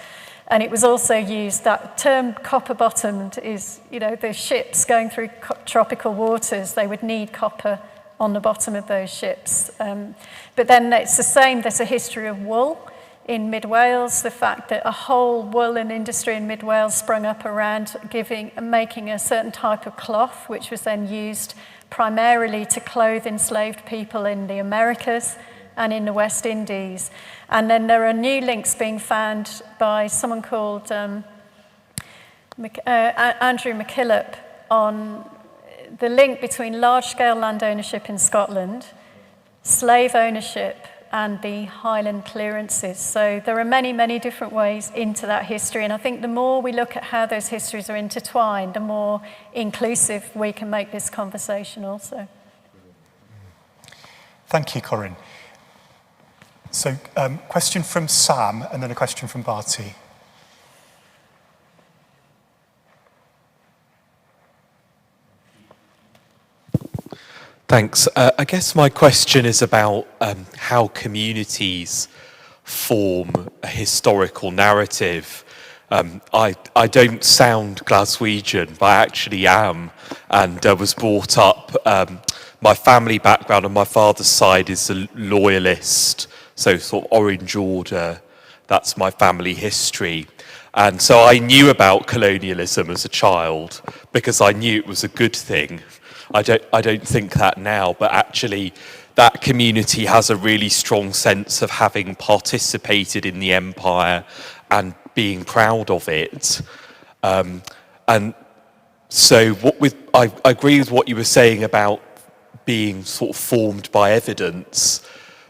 And it was also used, that term copper-bottomed is, the ships going through tropical waters, they would need copper on the bottom of those ships. But then it's the same, there's a history of wool in Mid Wales, the fact that a whole woolen industry in Mid Wales sprung up around making a certain type of cloth, which was then used primarily to clothe enslaved people in the Americas and in the West Indies. And then there are new links being found by someone called Andrew McKillop on the link between large-scale land ownership in Scotland, slave ownership, and the Highland clearances. So there are many, many different ways into that history. And I think the more we look at how those histories are intertwined, the more inclusive we can make this conversation also. Thank you, Corinne. So, question from Sam, and then a question from Barty. Thanks. I guess my question is about how communities form a historical narrative. I don't sound Glaswegian, but I actually am, and was brought up. My family background on my father's side is a loyalist, so sort of Orange Order. That's my family history. And so I knew about colonialism as a child because I knew it was a good thing. I don't think that now, but actually that community has a really strong sense of having participated in the empire and being proud of it. And so I agree with what you were saying about being sort of formed by evidence,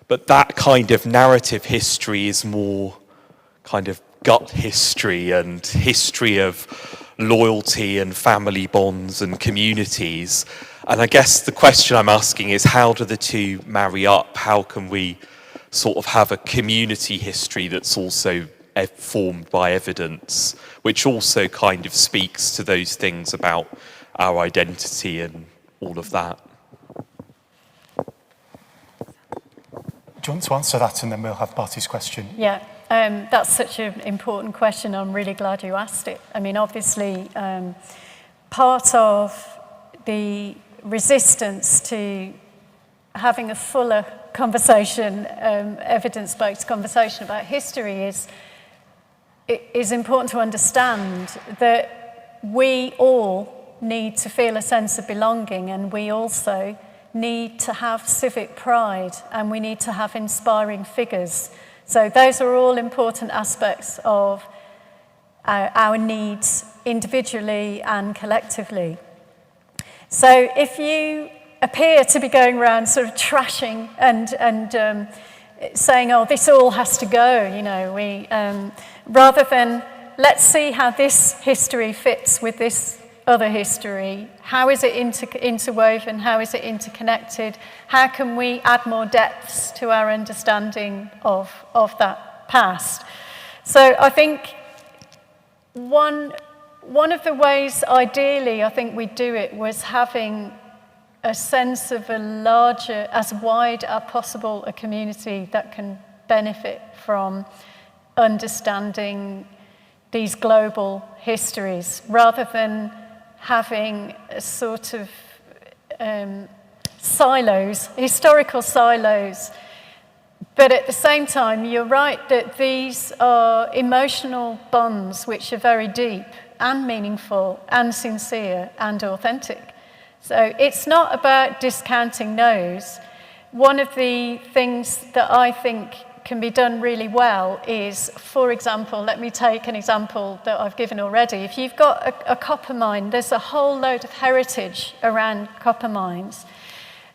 but that kind of narrative history is more kind of gut history and history of loyalty and family bonds and communities. And I guess the question I'm asking is, how do the two marry up? How can we sort of have a community history that's also formed by evidence, which also kind of speaks to those things about our identity and all of that? Do you want to answer that, and then we'll have Barty's question? Yeah, that's such an important question. I'm really glad you asked it. I mean, obviously, part of the resistance to having a fuller conversation, evidence-based conversation about history is important to understand that we all need to feel a sense of belonging, and we also need to have civic pride, and we need to have inspiring figures. So those are all important aspects of our needs individually and collectively. So if you appear to be going around sort of trashing and saying, oh, this all has to go, rather than let's see how this history fits with this other history, how is it interwoven, how is it interconnected, how can we add more depths to our understanding of that past. So I think one of the ways, ideally, I think we do it was having a sense of a larger, as wide as possible, a community that can benefit from understanding these global histories, rather than having a sort of silos, historical silos. But at the same time, you're right that these are emotional bonds which are very deep and meaningful and sincere and authentic. So it's not about discounting those. One of the things that I think can be done really well is, for example, let me take an example that I've given already. If you've got a copper mine, there's a whole load of heritage around copper mines.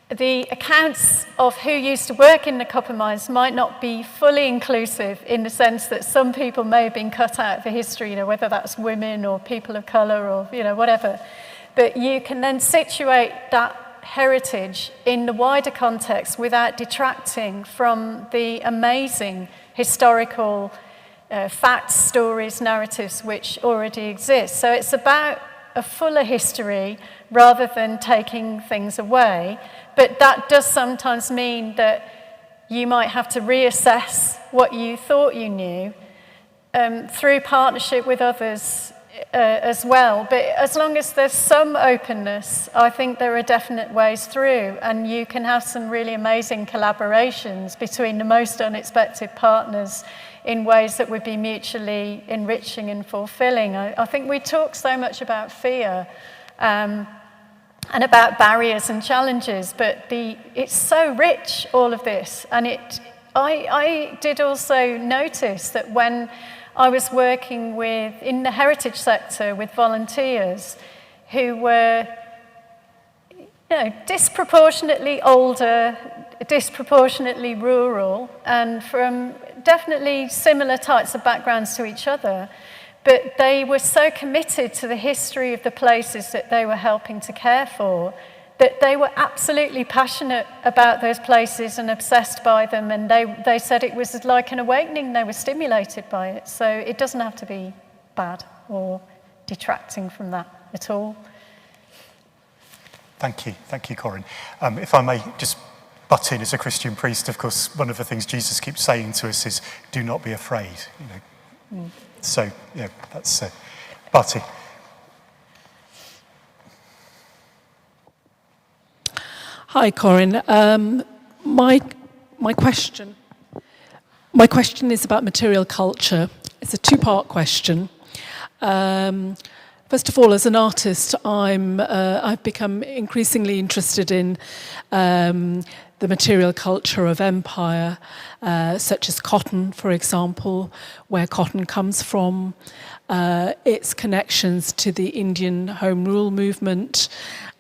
The accounts of who used to work in the copper mines might not be fully inclusive, in the sense that some people may have been cut out for history, whether that's women or people of colour or whatever. But you can then situate that heritage in the wider context without detracting from the amazing historical facts, stories, narratives which already exist. So it's about a fuller history rather than taking things away. But that does sometimes mean that you might have to reassess what you thought you knew through partnership with others as well. But as long as there's some openness, I think there are definite ways through, and you can have some really amazing collaborations between the most unexpected partners in ways that would be mutually enriching and fulfilling. I think we talk so much about fear and about barriers and challenges, but it's so rich, all of this. And I did also notice that when I was working in the heritage sector with volunteers who were disproportionately older, disproportionately rural, and from definitely similar types of backgrounds to each other, but they were so committed to the history of the places that they were helping to care for, that they were absolutely passionate about those places and obsessed by them, and they said it was like an awakening. They were stimulated by it. So it doesn't have to be bad or detracting from that at all. Thank you, Corinne. If I may just butt in, as a Christian priest, of course, one of the things Jesus keeps saying to us is, do not be afraid. So, that's Barty. Hi, Corinne. My question is about material culture. It's a two-part question. First of all, as an artist, I've become increasingly interested in the material culture of empire, such as cotton, for example, where cotton comes from, its connections to the Indian Home Rule movement,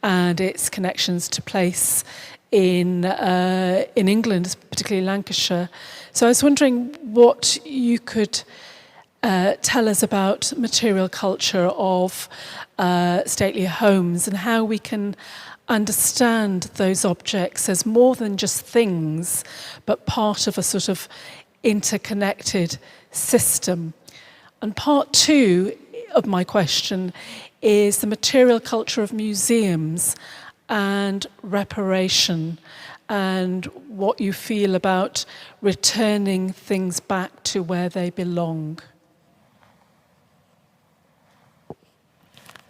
and its connections to place in England, particularly Lancashire. So I was wondering what you could tell us about material culture of stately homes and how we can understand those objects as more than just things, but part of a sort of interconnected system. And part two of my question is the material culture of museums and reparation, and what you feel about returning things back to where they belong.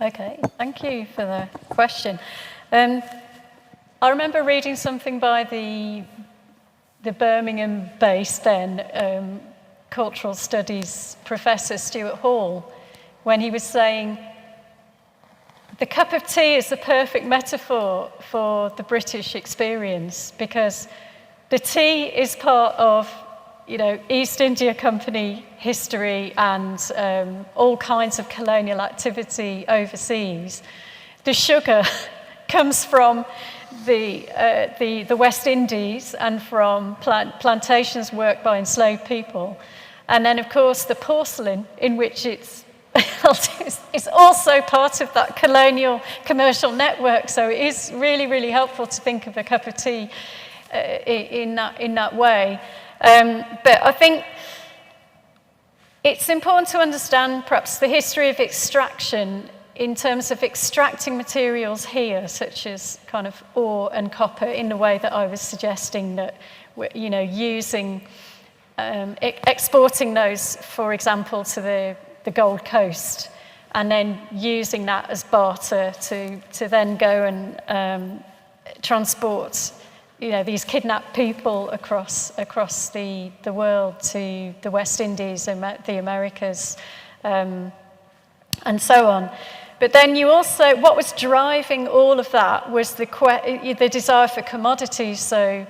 Okay, thank you for the question. I remember reading something by the Birmingham-based then cultural studies professor Stuart Hall, when he was saying, the cup of tea is the perfect metaphor for the British experience, because the tea is part of, East India Company history and all kinds of colonial activity overseas. The sugar comes from the West Indies and from plantations worked by enslaved people. And then, of course, the porcelain in which it's is also part of that colonial commercial network. So it is really, really helpful to think of a cup of tea in that way. But I think it's important to understand perhaps the history of extraction in terms of extracting materials here, such as kind of ore and copper, in the way that I was suggesting, that, you know, using, exporting those, for example, to the Gold Coast, and then using that as barter to then go and transport, you know, these kidnapped people across the world to the West Indies and the Americas, and so on. But then you also, what was driving all of that was the desire for commodities, so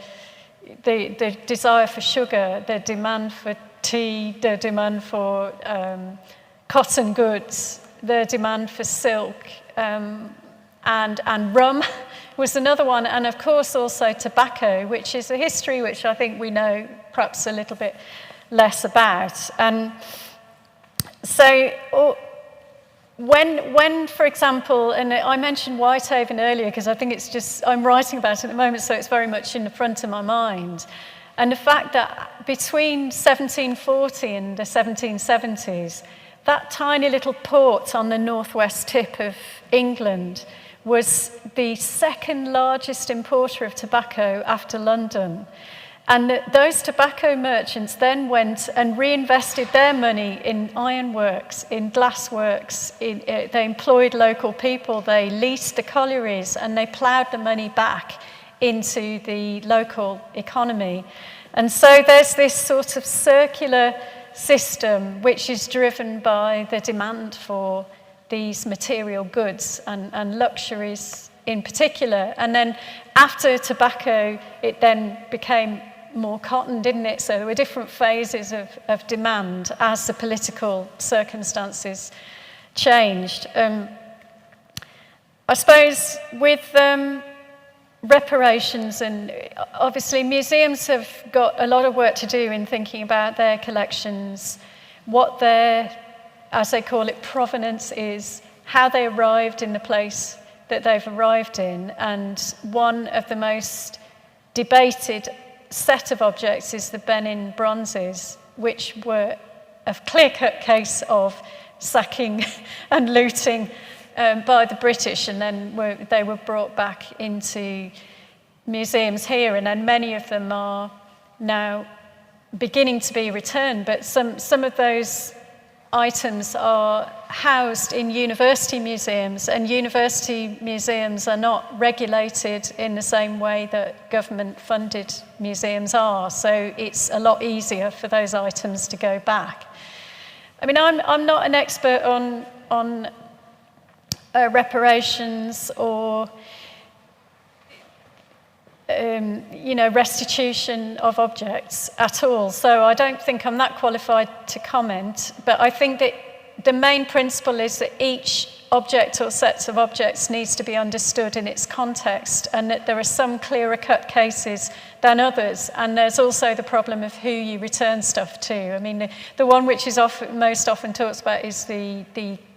the desire for sugar, the demand for tea, the demand for cotton goods, the demand for silk, and rum was another one, and of course also tobacco, which is a history which I think we know perhaps a little bit less about. And so when, for example, and I mentioned Whitehaven earlier because I think it's just, I'm writing about it at the moment, so it's very much in the front of my mind. And the fact that between 1740 and the 1770s, that tiny little port on the northwest tip of England was the second largest importer of tobacco after London. And those tobacco merchants then went and reinvested their money in ironworks, in glassworks, they employed local people, they leased the collieries, and they ploughed the money back into the local economy. And so there's this sort of circular system which is driven by the demand for these material goods and luxuries in particular. And then after tobacco, it then became more cotton, didn't it? So there were different phases of demand as the political circumstances changed. I suppose with reparations, and obviously museums have got a lot of work to do in thinking about their collections, what their, as they call it, provenance is, how they arrived in the place that they've arrived in. And one of the most debated set of objects is the Benin bronzes, which were a clear-cut case of sacking and looting by the British, and then they were brought back into museums here, and then many of them are now beginning to be returned, but some of those items are housed in university museums, and university museums are not regulated in the same way that government-funded museums are, so it's a lot easier for those items to go back. I mean, I'm not an expert on reparations or restitution of objects at all. So I don't think I'm that qualified to comment, but I think that the main principle is that each object or sets of objects needs to be understood in its context, and that there are some clearer cut cases than others, and there's also the problem of who you return stuff to. I mean, the one which is most often talked about is the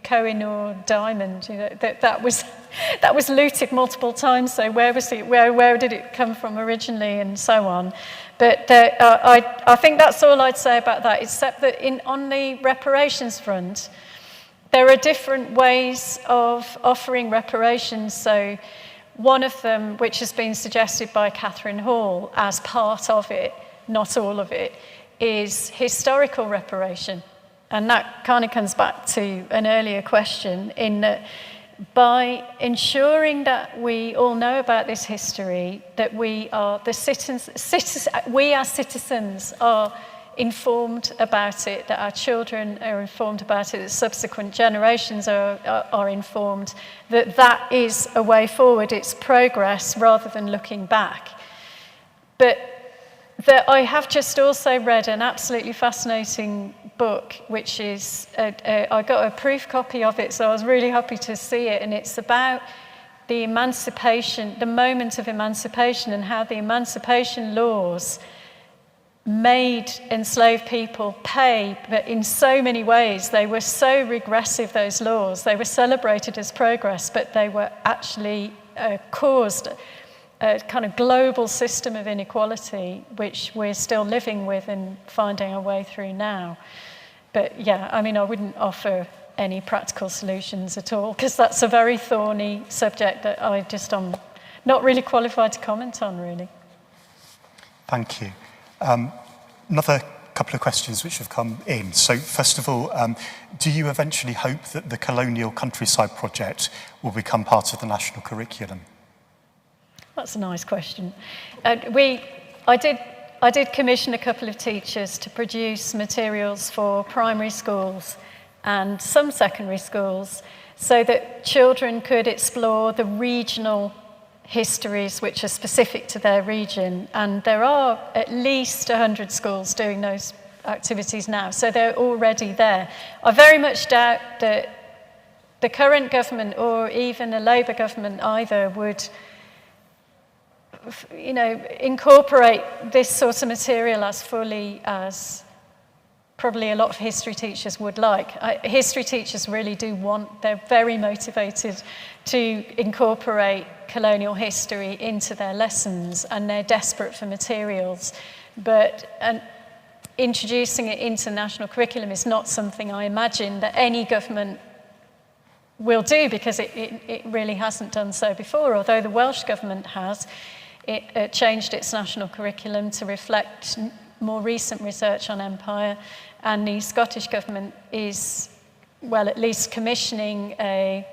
Kohinoor diamond. That was looted multiple times. So where was it? Where did it come from originally, and so on. But I think that's all I'd say about that. Except that on the reparations front, there are different ways of offering reparations. So one of them, which has been suggested by Catherine Hall as part of it, not all of it, is historical reparation. And that kind of comes back to an earlier question, in that by ensuring that we all know about this history, that we are we as citizens are informed about it, that our children are informed about it, that subsequent generations are informed, that is a way forward, it's progress rather than looking back. But I have just also read an absolutely fascinating book, which is, I got a proof copy of it, so I was really happy to see it, and it's about the emancipation, the moment of emancipation, and how the emancipation laws made enslaved people pay, but in so many ways. They were so regressive, those laws. They were celebrated as progress, but they were actually caused a kind of global system of inequality, which we're still living with and finding our way through now. But yeah, I mean, I wouldn't offer any practical solutions at all, because that's a very thorny subject that I'm not really qualified to comment on, really. Thank you. Another couple of questions which have come in. So first of all, do you eventually hope that the Colonial Countryside project will become part of the national curriculum? That's a nice question. I did commission a couple of teachers to produce materials for primary schools and some secondary schools so that children could explore the regional histories which are specific to their region. And there are at least 100 schools doing those activities now, so they're already there. I very much doubt that the current government or even a Labour government either would incorporate this sort of material as fully as probably a lot of history teachers would like. History teachers really do they're very motivated to incorporate colonial history into their lessons, and they're desperate for materials. But introducing it into national curriculum is not something I imagine that any government will do, because it really hasn't done so before, although the Welsh government has. It changed its national curriculum to reflect more recent research on empire, and the Scottish government is, well, at least commissioning a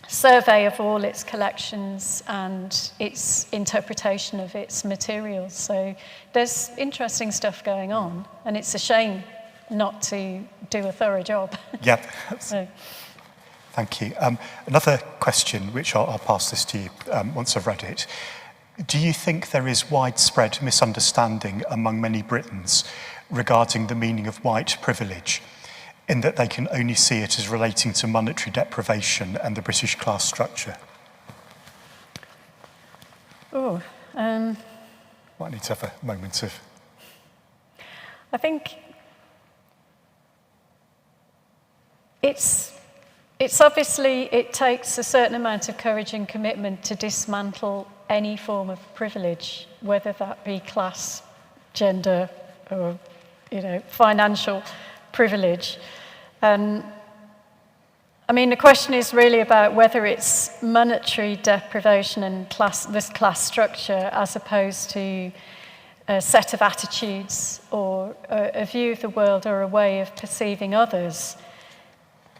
survey of all its collections and its interpretation of its materials. So there's interesting stuff going on, and it's a shame not to do a thorough job. Yep. So. Thank you. Another question, which I'll pass this to you once I've read it. Do you think there is widespread misunderstanding among many Britons regarding the meaning of white privilege, in that they can only see it as relating to monetary deprivation and the British class structure? Might need to have a moment of... I think it's obviously, it takes a certain amount of courage and commitment to dismantle any form of privilege, whether that be class, gender, or financial privilege. I mean, the question is really about whether it's monetary deprivation and this class structure, as opposed to a set of attitudes or a view of the world or a way of perceiving others.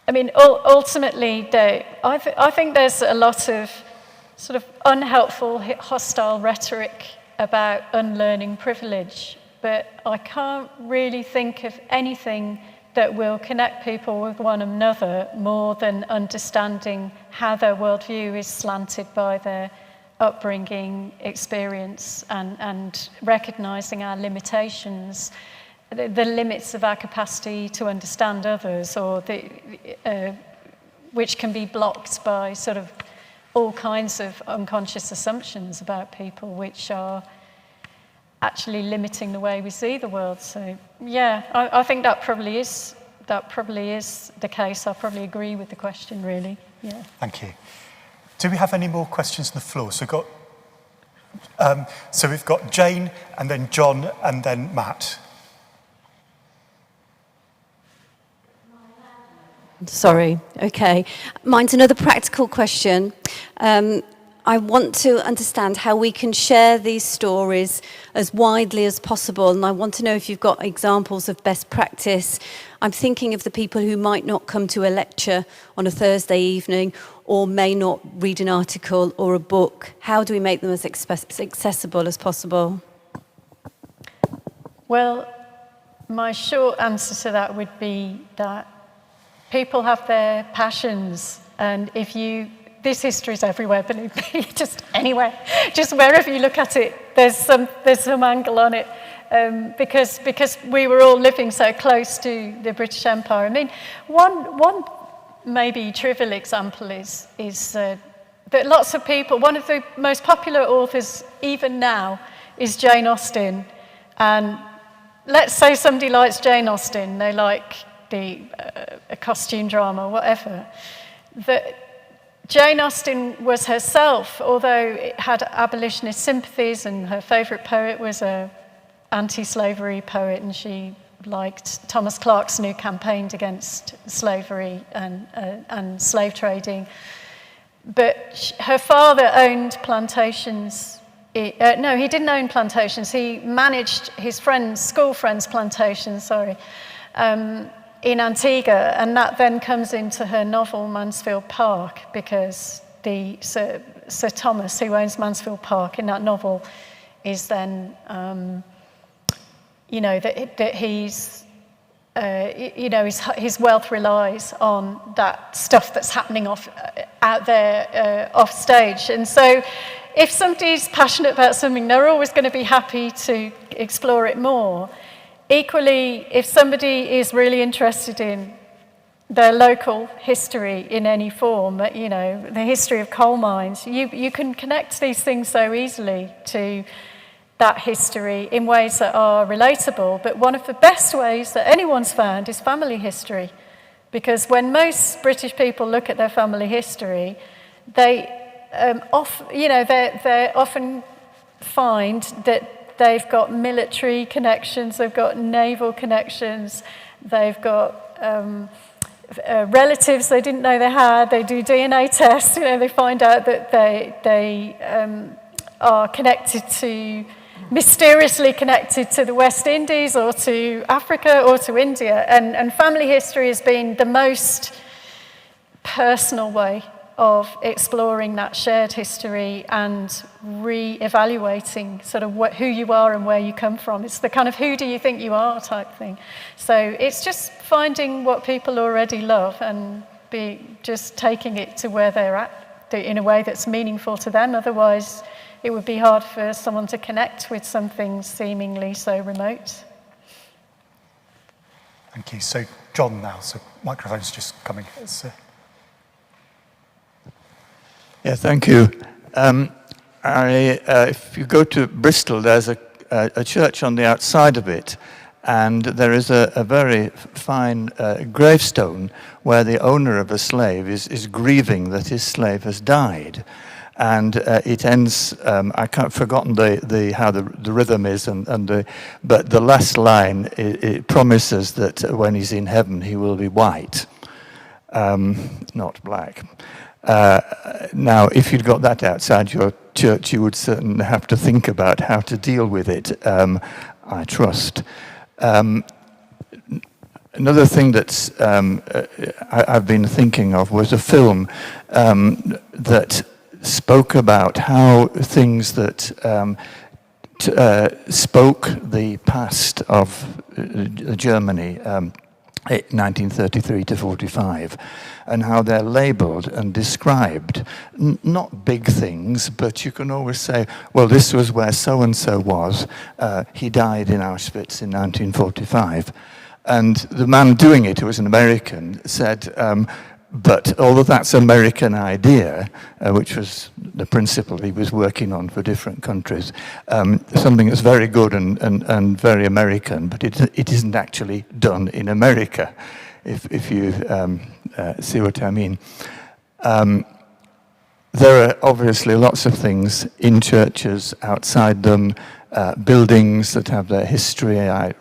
I mean, ultimately, I think there's a lot of sort of unhelpful, hostile rhetoric about unlearning privilege, but I can't really think of anything that will connect people with one another more than understanding how their worldview is slanted by their upbringing, experience, and recognising our limitations, the limits of our capacity to understand others, or which can be blocked by sort of all kinds of unconscious assumptions about people, which are actually limiting the way we see the world. So yeah, I think that probably is the case. I probably agree with the question, really. Yeah. Thank you. Do we have any more questions on the floor? So we've got Jane, and then John, and then Matt. Sorry, okay. Mine's another practical question. I want to understand how we can share these stories as widely as possible, and I want to know if you've got examples of best practice. I'm thinking of the people who might not come to a lecture on a Thursday evening, or may not read an article or a book. How do we make them as accessible as possible? Well, my short answer to that would be that people have their passions, and this history is everywhere, believe me, just anywhere, just wherever you look at it, there's some angle on it, because we were all living so close to the British Empire. I mean, one maybe trivial example is that lots of people, one of the most popular authors even now is Jane Austen, and let's say somebody likes Jane Austen, they like a costume drama, whatever. Jane Austen was herself, although it had abolitionist sympathies, and her favourite poet was an anti-slavery poet, and she like Thomas Clarkson, who campaigned against slavery and slave trading. But her father owned plantations. No, he didn't own plantations. He managed his school friends' plantations, in Antigua, and that then comes into her novel Mansfield Park, because the Sir Thomas, who owns Mansfield Park in that novel, is then, that he's, his wealth relies on that stuff that's happening out there off stage. And so if somebody's passionate about something, they're always going to be happy to explore it more. Equally, if somebody is really interested in their local history in any form, the history of coal mines, you can connect these things so easily to that history in ways that are relatable. But one of the best ways that anyone's found is family history. Because when most British people look at their family history, they often find that they've got military connections, they've got naval connections, they've got relatives they didn't know they had. They do DNA tests, they find out that they are mysteriously connected to the West Indies or to Africa or to India. And family history has been the most personal way of exploring that shared history and re-evaluating sort of who you are and where you come from. It's the kind of who do you think you are type thing. So it's just finding what people already love and just taking it to where they're at in a way that's meaningful to them. Otherwise, it would be hard for someone to connect with something seemingly so remote. Thank you. So John now, so microphone's just coming. Yeah, thank you. If you go to Bristol, there's a church on the outside of it, and there is a very fine gravestone where the owner of a slave is grieving that his slave has died. And it ends, I can't forgotten how the rhythm is, but the last line, it promises that when he's in heaven, he will be white, not black. Now, if you'd got that outside your church, you would certainly have to think about how to deal with it, I trust. Another thing that I've been thinking of was a film that spoke about how things that spoke the past of Germany, 1933 to 45, and how they're labelled and described. Not big things, but you can always say, well, this was where so-and-so was. He died in Auschwitz in 1945. And the man doing it, who was an American, said, but although that's an American idea, which was the principle he was working on for different countries, something that's very good and very American, but it isn't actually done in America, if you see what I mean. There are obviously lots of things in churches, outside them, buildings that have their history. I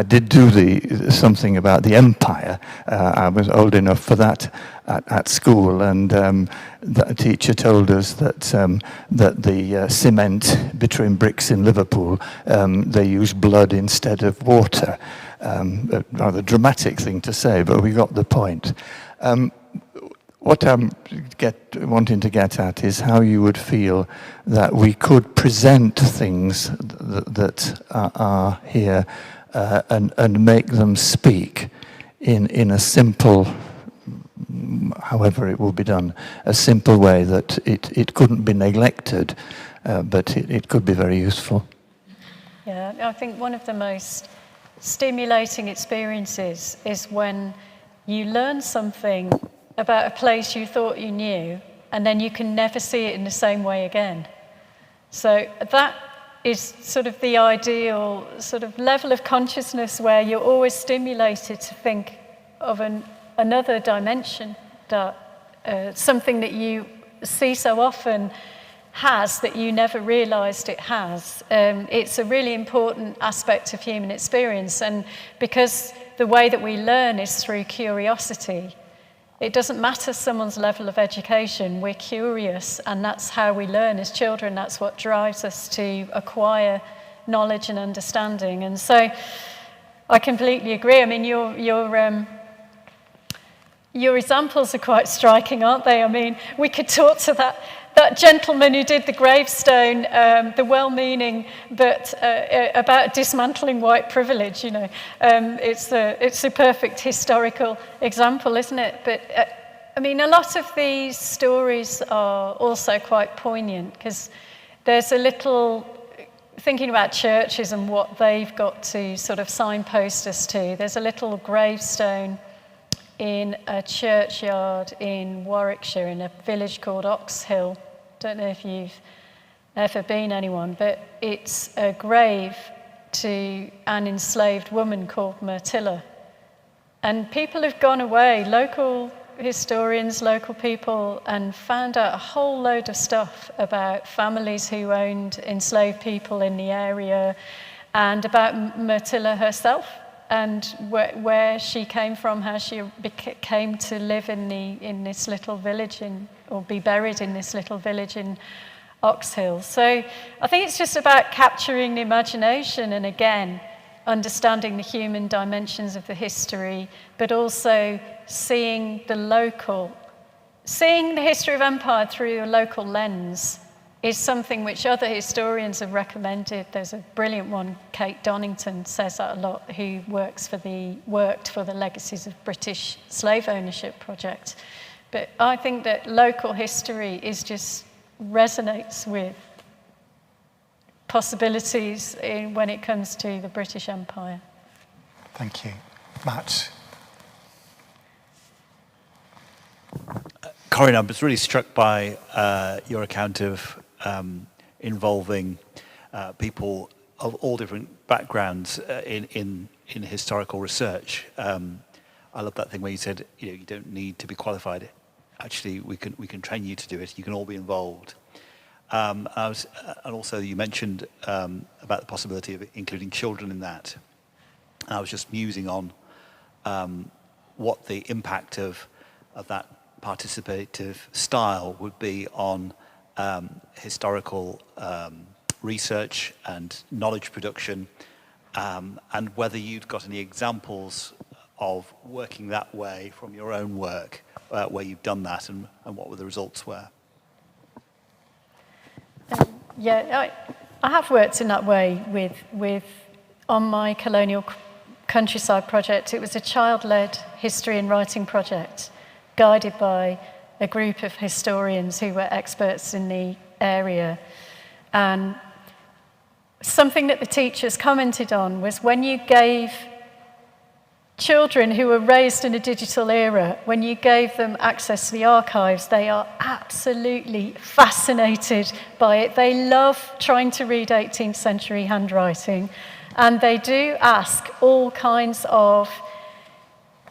did do something about the empire. I was old enough for that at school, and the teacher told us that the cement between bricks in Liverpool, they use blood instead of water. A rather dramatic thing to say, but we got the point. What I'm wanting to get at is how you would feel that we could present things that are here and make them speak in a simple, however it will be done, a simple way that it couldn't be neglected, but it could be very useful. Yeah, I think one of the most stimulating experiences is when you learn something about a place you thought you knew, and then you can never see it in the same way again. So that is sort of the ideal sort of level of consciousness where you're always stimulated to think of another dimension, that something that you see so often has that you never realised it has. It's a really important aspect of human experience, and because the way that we learn is through curiosity, it doesn't matter someone's level of education, we're curious, and that's how we learn as children. That's what drives us to acquire knowledge and understanding. And so I completely agree. I mean, your examples are quite striking, aren't they? I mean, we could talk to that gentleman who did the gravestone, the well-meaning, but about dismantling white privilege, you know. It's a perfect historical example, isn't it? But, I mean, a lot of these stories are also quite poignant, because there's a little, thinking about churches and what they've got to sort of signpost us to, there's a little gravestone in a churchyard in Warwickshire, in a village called Oxhill. Don't know if you've ever been anyone, but it's a grave to an enslaved woman called Myrtilla. And people have gone away, local historians, local people, and found out a whole load of stuff about families who owned enslaved people in the area, and about Myrtilla herself, and where she came from, how she came to live in this little village, or be buried in this little village in Oxhill. So I think it's just about capturing the imagination, and again, understanding the human dimensions of the history, but also seeing the history of empire through a local lens is something which other historians have recommended. There's a brilliant one, Kate Donington says that a lot, who worked for the Legacies of British Slave Ownership project. But I think that local history resonates with possibilities when it comes to the British Empire. Thank you. Matt? Corinne, I was really struck by your account of involving people of all different backgrounds in historical research. I love that thing where you said, you don't need to be qualified. Actually, we can train you to do it. You can all be involved. And also you mentioned about the possibility of including children in that. And I was just musing on what the impact of that participative style would be on historical research and knowledge production, and whether you'd got any examples of working that way from your own work, where you've done that, and what the results were. Yeah, I have worked in that way with on my Colonial Countryside project. It was a child-led history and writing project, guided by a group of historians who were experts in the area. And something that the teachers commented on was, when you gave children who were raised in a digital era, when you gave them access to the archives, they are absolutely fascinated by it. They love trying to read 18th century handwriting, and they do ask all kinds of,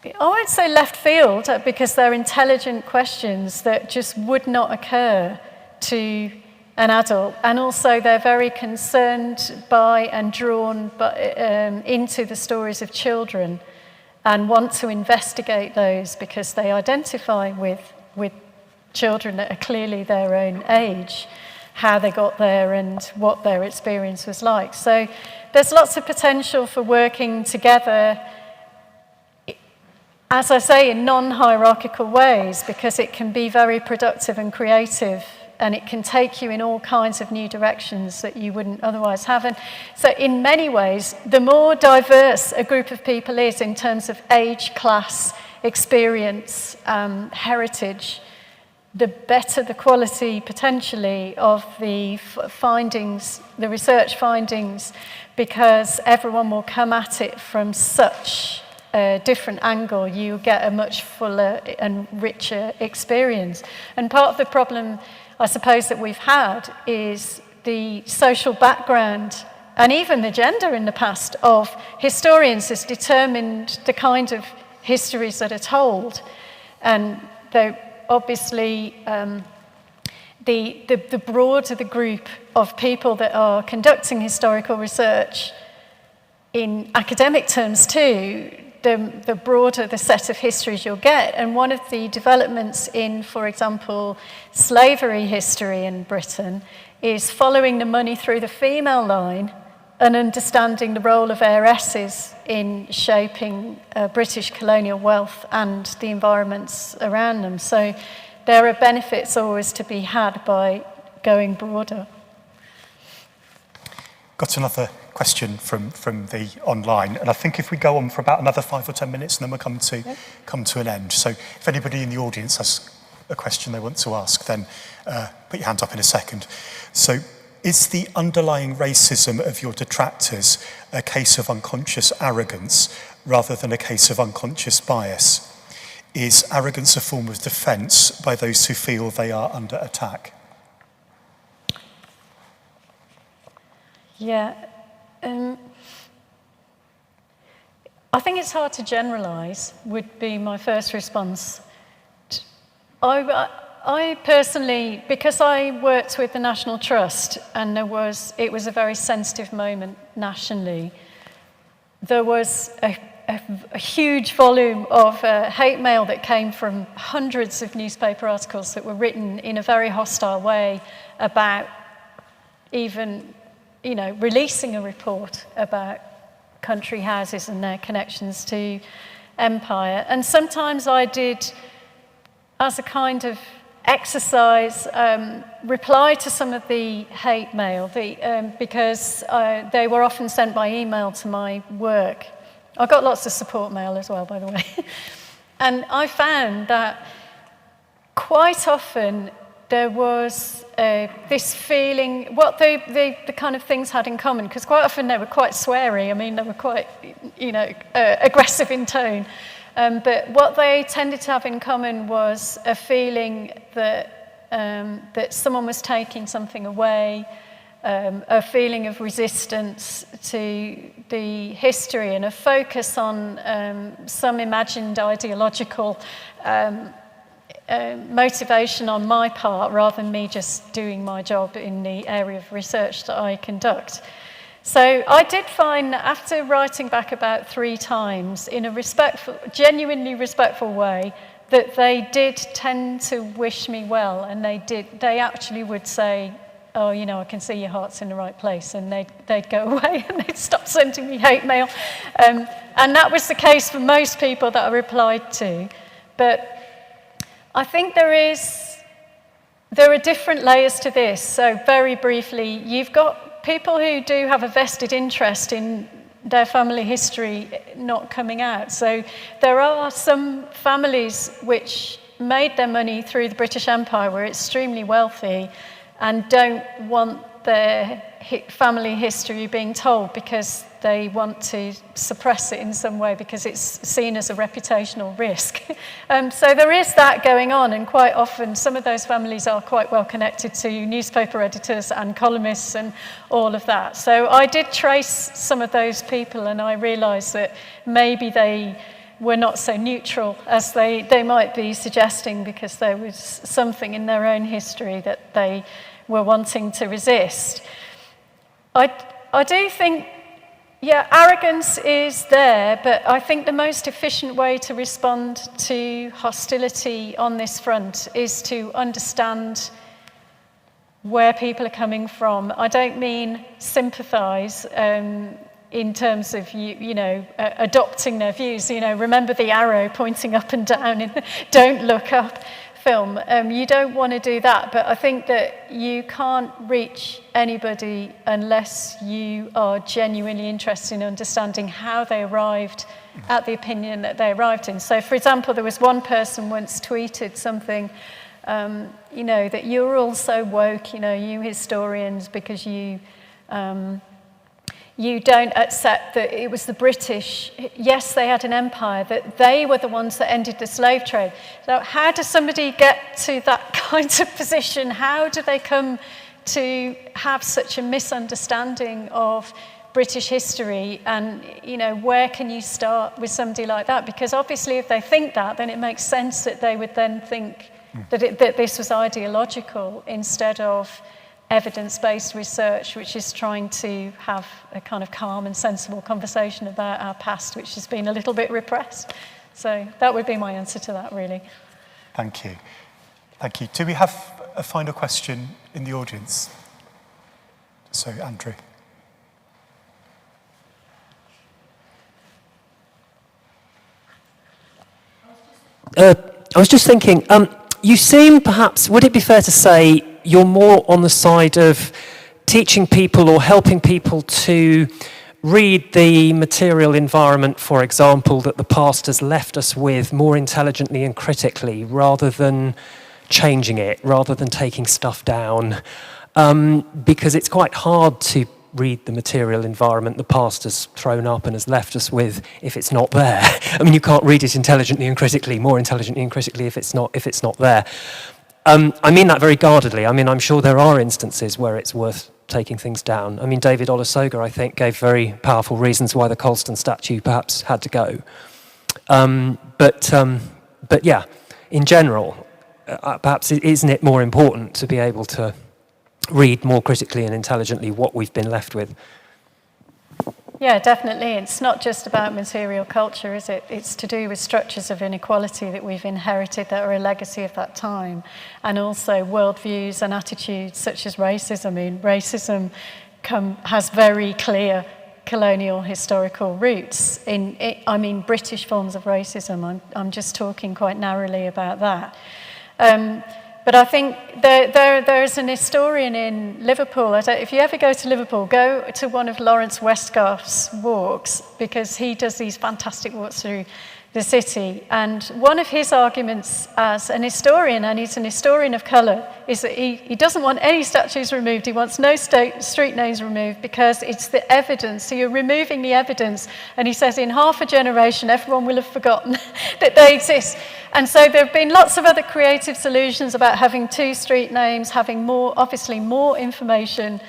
I won't say left field, because they're intelligent questions that just would not occur to an adult. And also they're very concerned by and drawn into the stories of children, and want to investigate those because they identify with children that are clearly their own age, how they got there and what their experience was like. So there's lots of potential for working together, as I say, in non-hierarchical ways, because it can be very productive and creative, and it can take you in all kinds of new directions that you wouldn't otherwise have. And so in many ways, the more diverse a group of people is in terms of age, class, experience, heritage, the better the quality potentially of the findings, the research findings, because everyone will come at it from such a different angle. You get a much fuller and richer experience. And part of the problem, I suppose, that we've had is the social background and even the gender in the past of historians has determined the kind of histories that are told. And they're obviously the broader the group of people that are conducting historical research in academic terms too, the broader the set of histories you'll get. And one of the developments in, for example, slavery history in Britain is following the money through the female line and understanding the role of heiresses in shaping British colonial wealth and the environments around them. So there are benefits always to be had by going broader. Got another question from the online, and I think if we go on for about another 5 or 10 minutes, and then we'll come to an end. So if anybody in the audience has a question they want to ask, then put your hand up in a second. So, is the underlying racism of your detractors a case of unconscious arrogance rather than a case of unconscious bias? Is arrogance a form of defence by those who feel they are under attack? Yeah. I think it's hard to generalise, would be my first response. I personally, because I worked with the National Trust and it was a very sensitive moment nationally, there was a huge volume of hate mail that came from hundreds of newspaper articles that were written in a very hostile way about even, releasing a report about country houses and their connections to empire. And sometimes I did, as a kind of exercise, reply to some of the hate mail because they were often sent by email to my work. I got lots of support mail as well, by the way. And I found that quite often there was this feeling, what the kind of things had in common, because quite often they were quite sweary. I mean, they were quite, aggressive in tone. But what they tended to have in common was a feeling that someone was taking something away, a feeling of resistance to the history, and a focus on some imagined ideological motivation on my part, rather than me just doing my job in the area of research that I conduct. So I did find that after writing back about 3 times in a genuinely respectful way, that they did tend to wish me well, and they actually would say, oh, I can see your heart's in the right place, and they'd go away and they'd stop sending me hate mail. And that was the case for most people that I replied to. But I think there are different layers to this. So very briefly, you've got people who do have a vested interest in their family history not coming out. So there are some families which made their money through the British Empire, were extremely wealthy, and don't want their family history being told because they want to suppress it in some way because it's seen as a reputational risk. So there is that going on, and quite often some of those families are quite well connected to newspaper editors and columnists and all of that. So I did trace some of those people, and I realised that maybe they were not so neutral as they might be suggesting, because there was something in their own history that they were wanting to resist. I do think, arrogance is there, but I think the most efficient way to respond to hostility on this front is to understand where people are coming from. I don't mean sympathise in terms of adopting their views. Remember the arrow pointing up and down in Don't Look Up film. You don't want to do that, but I think that you can't reach anybody unless you are genuinely interested in understanding how they arrived at the opinion that they arrived in. So, for example, there was one person once tweeted something, that you're all so woke, you historians, because you don't accept that it was the British. Yes, they had an empire, that they were the ones that ended the slave trade. So how does somebody get to that kind of position? How do they come to have such a misunderstanding of British history? And, where can you start with somebody like that? Because obviously if they think that, then it makes sense that they would then think that this was ideological instead of evidence-based research, which is trying to have a kind of calm and sensible conversation about our past, which has been a little bit repressed. So that would be my answer to that, really. Thank you. Thank you. Do we have a final question in the audience? So, Andrew. I was just thinking, you seem perhaps, would it be fair to say you're more on the side of teaching people or helping people to read the material environment, for example, that the past has left us with more intelligently and critically, rather than changing it, rather than taking stuff down? Because it's quite hard to read the material environment the past has thrown up and has left us with if it's not there. I mean, you can't read it intelligently and critically, more intelligently and critically if it's not there. I mean that very guardedly. I mean, I'm sure there are instances where it's worth taking things down. I mean, David Olusoga, I think, gave very powerful reasons why the Colston statue perhaps had to go. But yeah, in general, perhaps isn't it more important to be able to read more critically and intelligently what we've been left with? Yeah, definitely. It's not just about material culture, is it? It's to do with structures of inequality that we've inherited that are a legacy of that time, and also worldviews and attitudes such as racism. I mean, racism has very clear colonial historical roots I mean, British forms of racism. I'm just talking quite narrowly about that. But I think there's an historian in Liverpool. If you ever go to Liverpool, go to one of Lawrence Westgarth's walks, because he does these fantastic walks through the city. And one of his arguments as an historian, and he's an historian of colour, is that he doesn't want any statues removed. He wants no street names removed because it's the evidence. So you're removing the evidence. And he says in half a generation, everyone will have forgotten that they exist. And so there have been lots of other creative solutions about having 2 street names, having obviously more information.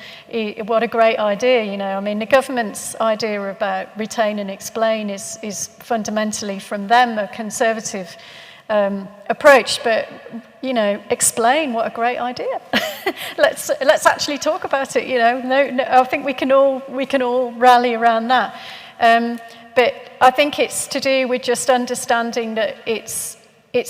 What a great idea, you know. I mean, the government's idea about retain and explain is fundamentally from them a conservative approach, but, you know, explain, what a great idea. let's actually talk about it, you know. No, I think we can all rally around that. But I think it's to do with just understanding that it's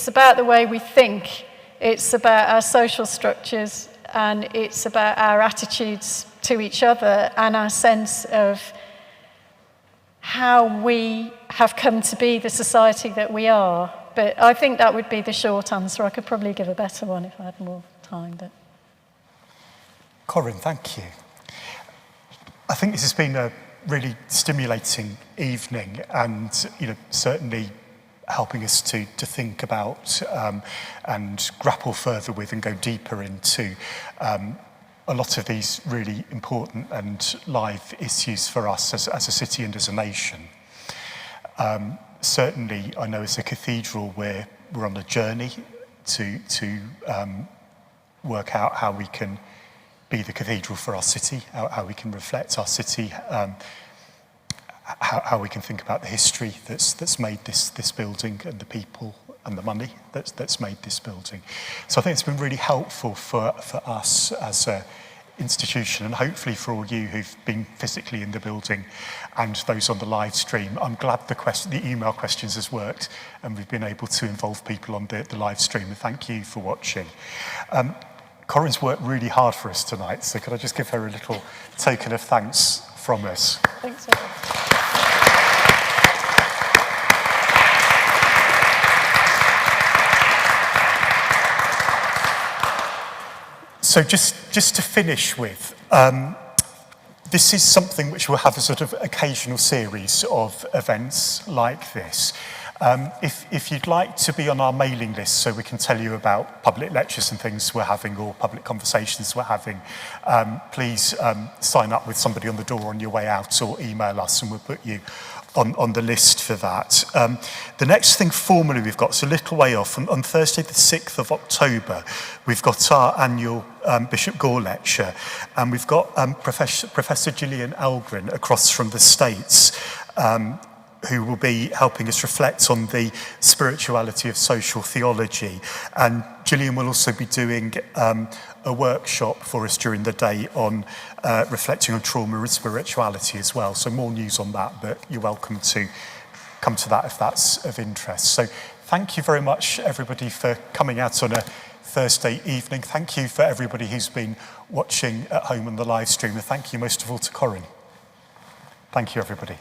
about the way we think, it's about our social structures, and it's about our attitudes to each other and our sense of how we have come to be the society that we are. But I think that would be the short answer. I could probably give a better one if I had more time. But Corinne, thank you. I think this has been a really stimulating evening, and, you know, certainly helping us to think about and grapple further with and go deeper into a lot of these really important and live issues for us as a city and as a nation. Certainly, I know as a cathedral we're on a journey to work out how we can be the cathedral for our city, how we can reflect our city, how we can think about the history that's made this building, and the people and the money that's made this building. So I think it's been really helpful for us as an institution, and hopefully for all you who've been physically in the building and those on the live stream. I'm glad the email questions has worked, and we've been able to involve people on the live stream, and thank you for watching. Corinne's worked really hard for us tonight, so could I just give her a little token of thanks from us? thanks very much. So just to finish with, this is something which will have a sort of occasional series of events like this. If you'd like to be on our mailing list so we can tell you about public lectures and things we're having, or public conversations we're having, please sign up with somebody on the door on your way out, or email us and we'll put you on the list for that. The next thing formally we've got, it's a little way off, on Thursday the 6th of October, we've got our annual Bishop Gore lecture, and we've got Professor Gillian Algren across from the States, who will be helping us reflect on the spirituality of social theology. And Gillian will also be doing a workshop for us during the day on reflecting on trauma and spirituality as well. So more news on that, but you're welcome to come to that if that's of interest. So thank you very much, everybody, for coming out on a Thursday evening. Thank you for everybody who's been watching at home on the live stream, and thank you most of all to Corinne. Thank you, everybody.